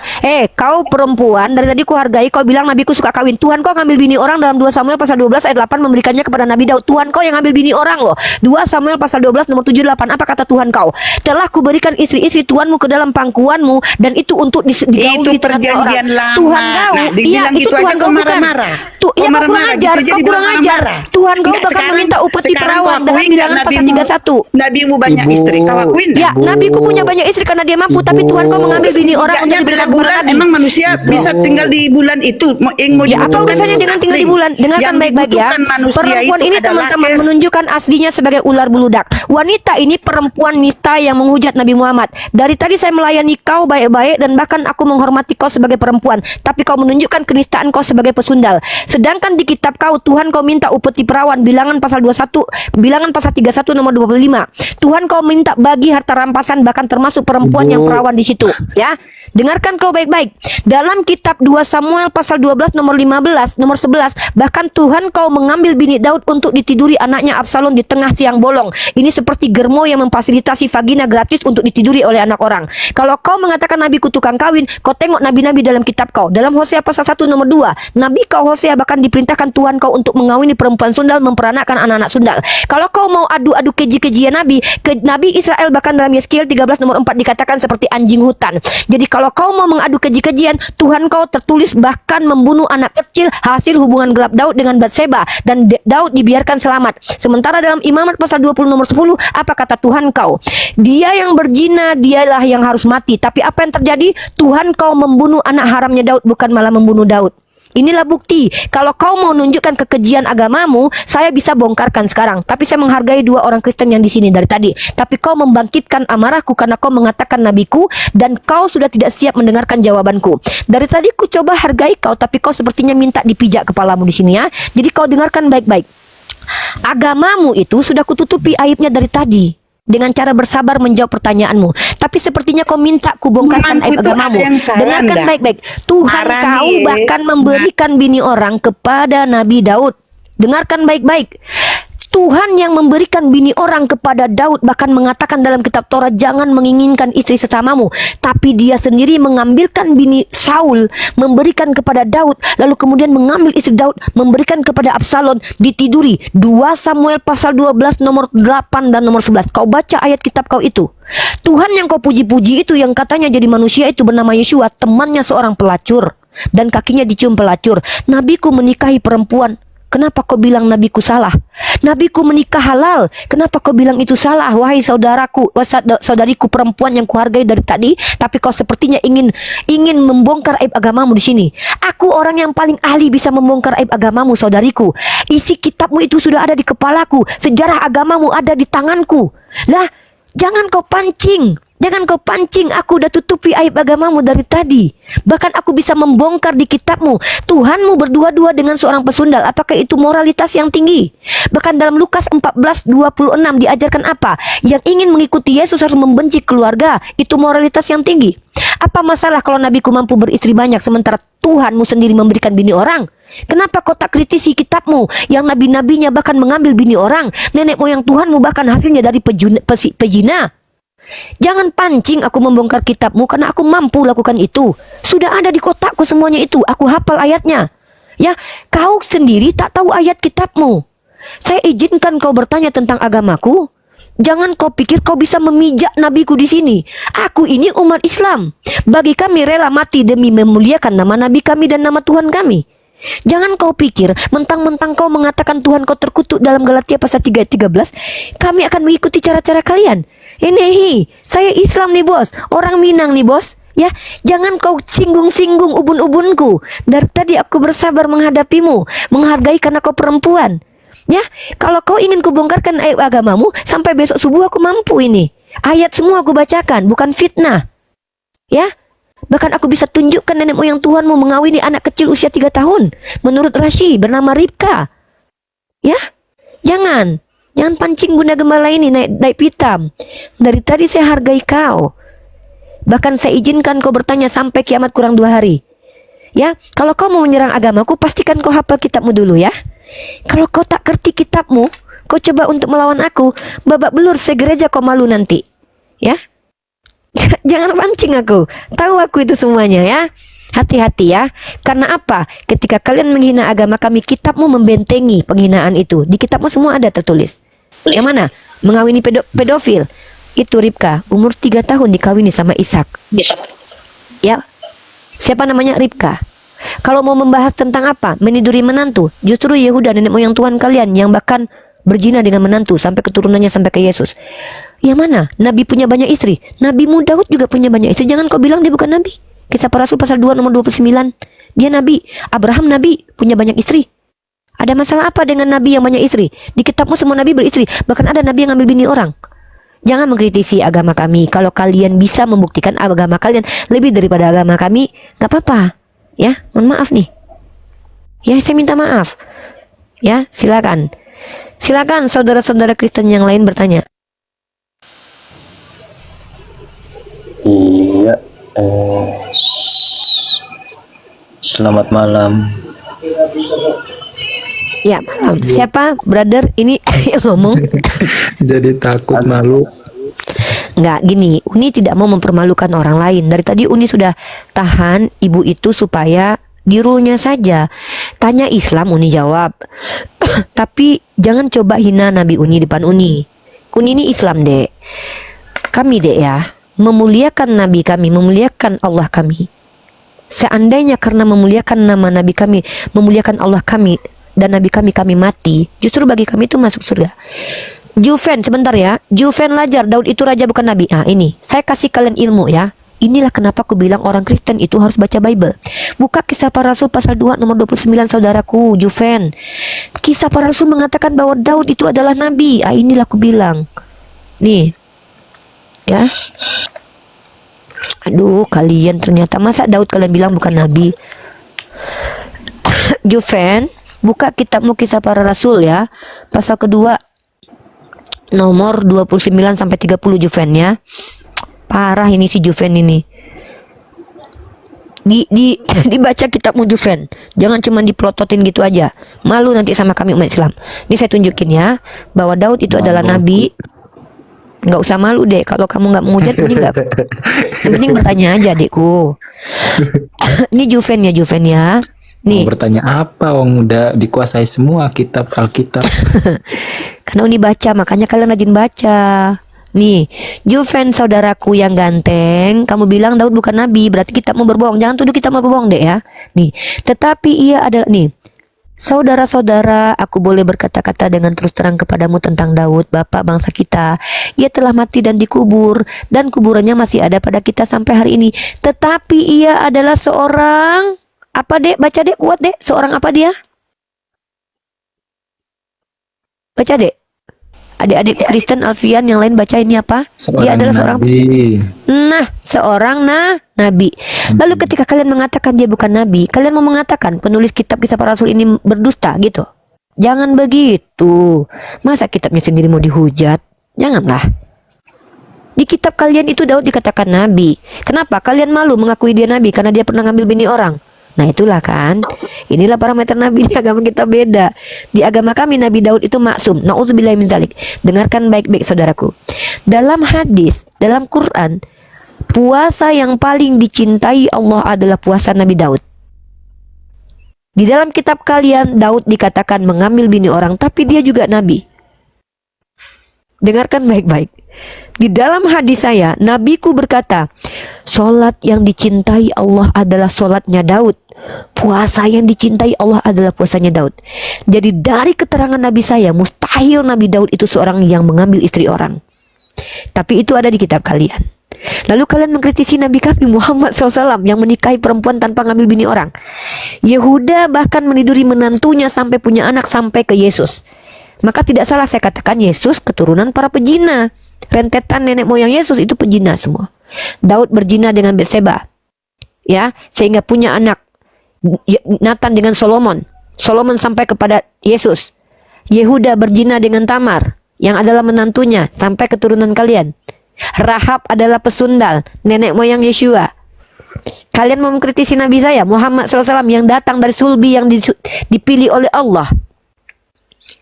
Kau perempuan dari tadi ku hargai. Kau bilang nabiku suka kawin. Tuhan kau ngambil bini orang dalam 2 Samuel pasal 12 ayat 8 memberikannya kepada Nabi Daud. Tuhan kau yang ngambil bini orang loh. 2 Samuel pasal 12 nomor 78. Apa kata Tuhan kau? Telah kuberikan istri-istri Tuhanmu ke dalam pangkuanmu dan itu untuk digauli Itu di tengah-tengah orang. perjanjian lama. Tuhan kau, Nah, dibilang itu gitu Tuhan aja kau kau bukan. marah-marah. Iya, kau kurang marah-marah, ajar, gitu aja kau dibilang kurang ajar. marah-marah. Tuhan kau Enggak, bahkan sekarang- meminta upeti sekarang perawan kau dalam akuin nggak bilangan pasal nabimu- 31. Nabimu banyak Ibu. istri, kau akuin nggak? Ya, Ibu. nabiku punya banyak istri karena dia mampu, tapi Tuhan kau mengambil bini orang untuk Tidaknya diberikan belah kepada bulan, Nabi. emang manusia bisa tinggal di bulan itu? Yang mau Ya, apa dibutuhkan urusannya itu dengan tinggal di Link. bulan? Dengarkan Yang baik-baik ya. dibutuhkan manusia Perempuan itu ini adalah teman-teman menunjukkan aslinya sebagai ular beludak. Wanita ini perempuan nista yang menghujat Nabi Muhammad. Dari tadi saya melayani kau baik-baik dan bahkan aku menghormati kau sebagai perempuan, tapi kau menunjukkan kenistaan kau sebagai pesundal. Sedangkan di kitab kau Tuhan kau minta upeti perawan, bilangan pasal 21, bilangan pasal 31 nomor 25. Tuhan kau minta bagi harta rampasan bahkan termasuk perempuan Ibu. yang perawan di situ, ya. Dengarkan kau baik-baik. Dalam kitab 2 Samuel pasal 12 nomor 15, nomor 11, bahkan Tuhan kau mengambil bini Daud untuk ditiduri anaknya Absalom di tengah siang bolong. Ini seperti germo yang memfasilitasi vagina gratis untuk ditiduri oleh anak orang. Kalau kau mengatakan nabiku tukang kawin, kau tengok nabi-nabi dalam kitab kau. Dalam Hosea pasal 1 nomor 2, nabi kau Hosea bahkan diperintahkan Tuhan kau untuk mengawini perempuan sundal, memperanakkan anak-anak sundal. Kalau kau mau adu-adu keji-kejian nabi, nabi Israel bahkan dalam Yeskiel 13 nomor 4 dikatakan seperti anjing hutan. Jadi kalau kau mau mengadu keji-kejian, Tuhan kau tertulis bahkan membunuh anak kecil hasil hubungan gelap Daud dengan Batseba dan Daud dibiarkan selamat. Sementara dalam Imamat pasal 20 nomor 10, apa kata Tuhan kau? Dia yang berzina dialah yang harus mati. Tapi apa yang terjadi? Tuhan kau membunuh anak haramnya Daud, bukan malah membunuh Daud. Inilah bukti. Kalau kau mau nunjukkan kekejian agamamu, saya bisa bongkarkan sekarang. Tapi saya menghargai 2 orang Kristen yang di sini dari tadi. Tapi kau membangkitkan amarahku karena kau mengatakan nabiku dan kau sudah tidak siap mendengarkan jawabanku. Dari tadi ku coba hargai kau, tapi kau sepertinya minta dipijak kepalamu di sini ya. Jadi kau dengarkan baik-baik. Agamamu itu sudah kututupi aibnya dari tadi dengan cara bersabar menjawab pertanyaanmu. Tapi sepertinya kau minta kubongkarkan Temanku aib itu agamamu. ada yang salah, Dengarkan ndak? baik-baik. Tuhan Marah kau nih. bahkan memberikan bini orang kepada Nabi Daud. Dengarkan baik-baik. Tuhan yang memberikan bini orang kepada Daud bahkan mengatakan dalam kitab Taurat, jangan menginginkan istri sesamamu. Tapi dia sendiri mengambilkan bini Saul, memberikan kepada Daud, lalu kemudian mengambil istri Daud, memberikan kepada Absalom, ditiduri. 2 Samuel pasal 12 nomor 8 dan nomor 11. Kau baca ayat kitab kau itu. Tuhan yang kau puji-puji itu yang katanya jadi manusia itu bernama Yeshua, temannya seorang pelacur dan kakinya dicium pelacur. Nabiku menikahi perempuan. Kenapa kau bilang nabiku salah? Nabiku menikah halal. Kenapa kau bilang itu salah? Wahai saudaraku, saudariku perempuan yang kuhargai dari tadi, tapi kau sepertinya ingin membongkar aib agamamu di sini. Aku orang yang paling ahli bisa membongkar aib agamamu, saudariku. Isi kitabmu itu sudah ada di kepalaku. Sejarah agamamu ada di tanganku. Lah, jangan kau pancing. Jangan kau pancing, aku udah tutupi aib agamamu dari tadi. Bahkan aku bisa membongkar di kitabmu. Tuhanmu berdua-dua dengan seorang pesundal. Apakah itu moralitas yang tinggi? Bahkan dalam Lukas 14:26 diajarkan apa? Yang ingin mengikuti Yesus harus membenci keluarga. Itu moralitas yang tinggi. Apa masalah kalau nabiku mampu beristri banyak sementara Tuhanmu sendiri memberikan bini orang? Kenapa kau tak kritisi kitabmu yang nabi-nabinya bahkan mengambil bini orang? Nenek moyang Tuhanmu bahkan hasilnya dari pejina. Jangan pancing aku membongkar kitabmu karena aku mampu lakukan itu. Sudah ada di kotakku semuanya itu. Aku hafal ayatnya. Ya, kau sendiri tak tahu ayat kitabmu. Saya izinkan kau bertanya tentang agamaku. Jangan kau pikir kau bisa memijak nabiku di sini. Aku ini umat Islam. Bagi kami rela mati demi memuliakan nama nabi kami dan nama Tuhan kami. Jangan kau pikir mentang-mentang kau mengatakan Tuhan kau terkutuk dalam Galatia pasal 3 ayat 13, kami akan mengikuti cara-cara kalian. Ini, saya Islam nih bos, orang Minang nih bos. Ya, jangan kau singgung-singgung ubun-ubunku. Dari tadi aku bersabar menghadapimu, menghargai karena kau perempuan. Ya, kalau kau ingin kubongkarkan aib agamamu, sampai besok subuh aku mampu ini. Ayat semua aku bacakan, bukan fitnah. Ya, bahkan aku bisa tunjukkan nenek moyang Tuhanmu mengawini anak kecil usia 3 tahun. Menurut Rashi, bernama Ribka. Ya, jangan pancing bunda gembala ini naik pitam. Dari tadi saya hargai kau. Bahkan saya izinkan kau bertanya sampai kiamat kurang 2 hari. Ya, kalau kau mau menyerang agamaku, pastikan kau hafal kitabmu dulu ya. Kalau kau tak kerti kitabmu, kau coba untuk melawan aku, babak belur segereja kau malu nanti. Ya, jangan pancing aku. Tahu aku itu semuanya ya. Hati-hati ya. Karena apa? Ketika kalian menghina agama kami, kitabmu membentengi penghinaan itu. Di kitabmu semua ada tertulis. Yang mana? Mengawini pedofil. Itu Ribka, umur 3 tahun dikawini sama Ishak. Ya. Siapa namanya? Ribka. Kalau mau membahas tentang apa? Meniduri menantu. Justru Yehuda nenek moyang Tuhan kalian yang bahkan berzina dengan menantu sampai keturunannya sampai ke Yesus. Yang mana? Nabi punya banyak istri. Nabi Daud juga punya banyak istri. Jangan kau bilang dia bukan nabi. Kisah Para Rasul pasal 2 nomor 29. Dia nabi. Abraham nabi, punya banyak istri. Ada masalah apa dengan nabi yang banyak istri? Di kitabmu semua nabi beristri. Bahkan ada nabi yang ambil bini orang. Jangan mengkritisi agama kami. Kalau kalian bisa membuktikan agama kalian lebih daripada agama kami, gak apa-apa. Ya, mohon maaf nih. Ya, saya minta maaf. Ya, silakan. Silakan saudara-saudara Kristen yang lain bertanya. Iya, selamat malam. Ya, malam. Siapa, brother? Ini yang ngomong. Jadi takut malu. Nggak, gini, Uni tidak mau mempermalukan orang lain. Dari tadi Uni sudah tahan ibu itu supaya di rule-nya saja. Tanya Islam, Uni jawab. Tapi jangan coba hina Nabi Uni depan Uni. Uni ini Islam, Dek. Kami, Dek, ya, memuliakan Nabi kami, memuliakan Allah kami. Seandainya karena memuliakan nama Nabi kami, memuliakan Allah kami dan Nabi kami mati, justru bagi kami itu masuk surga. Juven, sebentar ya. Juven Lajar, Daud itu raja bukan nabi. Nah, ini saya kasih kalian ilmu ya. Inilah kenapa aku bilang orang Kristen itu harus baca Bible. Buka Kisah Para Rasul pasal 2 nomor 29, saudaraku Juven. Kisah Para Rasul mengatakan bahwa Daud itu adalah nabi. Ah, inilah aku bilang. Nih. Ya. Aduh, kalian ternyata masa Daud kalian bilang bukan nabi. Juven, buka kitabmu Kisah Para Rasul ya. Pasal kedua nomor 29 sampai 30 Juven ya. Parah ini si Juven ini. Dibaca kitabmu Juven. Jangan cuma dipelototin gitu aja. Malu nanti sama kami umat Islam. Ini saya tunjukin ya bahwa Daud itu adalah nabi. Nggak usah malu, Dek. Kalau kamu nggak menghujat, ini nggak. Yang penting bertanya aja, Dekku. Ini Juven ya, Juven ya. Nih. Mau bertanya apa? Wong udah dikuasai semua kitab Alkitab. Karena Uni baca, makanya kalian rajin baca. Nih, Juven saudaraku yang ganteng, kamu bilang Daud bukan nabi, berarti kitabmu berbohong. Jangan tuduh kitabmu berbohong, Dek ya. Nih, tetapi ia adalah nih. Saudara-saudara, aku boleh berkata-kata dengan terus terang kepadamu tentang Daud, bapak bangsa kita. Ia telah mati dan dikubur, dan kuburannya masih ada pada kita sampai hari ini. Tetapi ia adalah seorang apa, Dek? Baca, Dek, kuat, Dek. Seorang apa dia? Baca, Dek. Adik-adik Kristen Alfian yang lain baca ini apa? Dia adalah seorang nabi. Nah, seorang nabi. Lalu ketika kalian mengatakan dia bukan nabi, kalian mau mengatakan penulis kitab Kisah Para Rasul ini berdusta gitu? Jangan begitu. Masa kitabnya sendiri mau dihujat? Janganlah. Di kitab kalian itu Daud dikatakan nabi. Kenapa? Kalian malu mengakui dia nabi karena dia pernah ngambil bini orang. Nah, itulah kan. Inilah parameter nabi. Di agama kita beda. Di agama kami Nabi Daud itu maksum. Nauzubillahi min dzalik. Dengarkan baik-baik saudaraku. Dalam hadis, dalam Quran, puasa yang paling dicintai Allah adalah puasa Nabi Daud. Di dalam kitab kalian Daud dikatakan mengambil bini orang, tapi dia juga nabi. Dengarkan baik-baik. Di dalam hadis saya, Nabiku berkata, solat yang dicintai Allah adalah solatnya Daud. Puasa yang dicintai Allah adalah puasanya Daud. Jadi dari keterangan Nabi saya, mustahil Nabi Daud itu seorang yang mengambil istri orang. Tapi itu ada di kitab kalian. Lalu kalian mengkritisi Nabi kami Muhammad SAW yang menikahi perempuan tanpa ngambil bini orang. Yehuda bahkan meniduri menantunya sampai punya anak sampai ke Yesus. Maka tidak salah saya katakan Yesus keturunan para pejina. Rentetan nenek moyang Yesus itu pejina semua. Daud berzina dengan Betseba, ya, sehingga punya anak Nathan dengan Solomon. Solomon sampai kepada Yesus. Yehuda berzina dengan Tamar yang adalah menantunya sampai keturunan kalian. Rahab adalah pesundal, nenek moyang Yeshua. Kalian mau mengkritisi Nabi saya Muhammad SAW yang datang dari sulbi yang dipilih oleh Allah,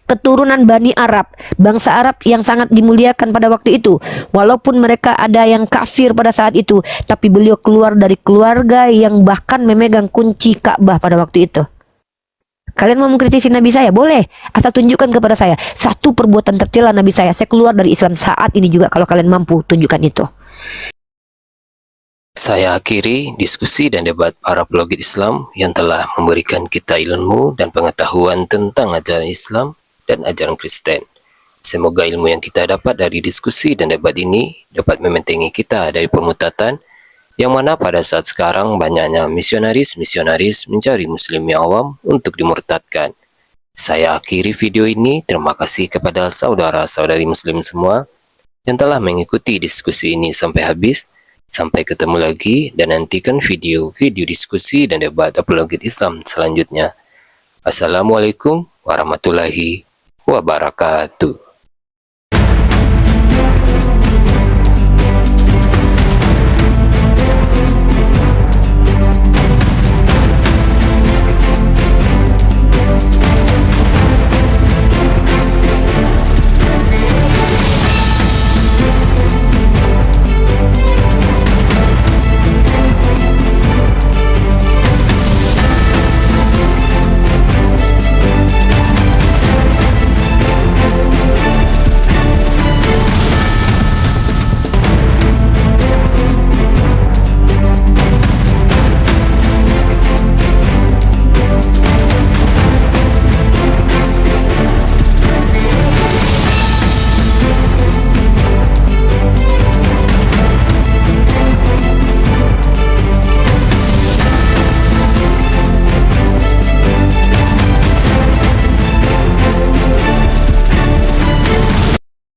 keturunan Bani Arab, bangsa Arab yang sangat dimuliakan pada waktu itu. Walaupun mereka ada yang kafir pada saat itu, tapi beliau keluar dari keluarga yang bahkan memegang kunci Ka'bah pada waktu itu. Kalian mau mengkritisi Nabi saya? Boleh, asal tunjukkan kepada saya satu perbuatan tercela Nabi saya. Saya keluar dari Islam saat ini juga kalau kalian mampu tunjukkan itu. Saya akhiri diskusi dan debat para pelogit Islam yang telah memberikan kita ilmu dan pengetahuan tentang ajaran Islam dan ajaran Kristen. Semoga ilmu yang kita dapat dari diskusi dan debat ini dapat membentengi kita dari pemutatan yang mana pada saat sekarang banyaknya misionaris-misionaris mencari muslim yang awam untuk dimurtadkan. Saya akhiri video ini. Terima kasih kepada saudara-saudari muslim semua yang telah mengikuti diskusi ini sampai habis. Sampai ketemu lagi dan nantikan video-video diskusi dan debat apologet Islam selanjutnya. Assalamualaikum warahmatullahi wabarakatuh.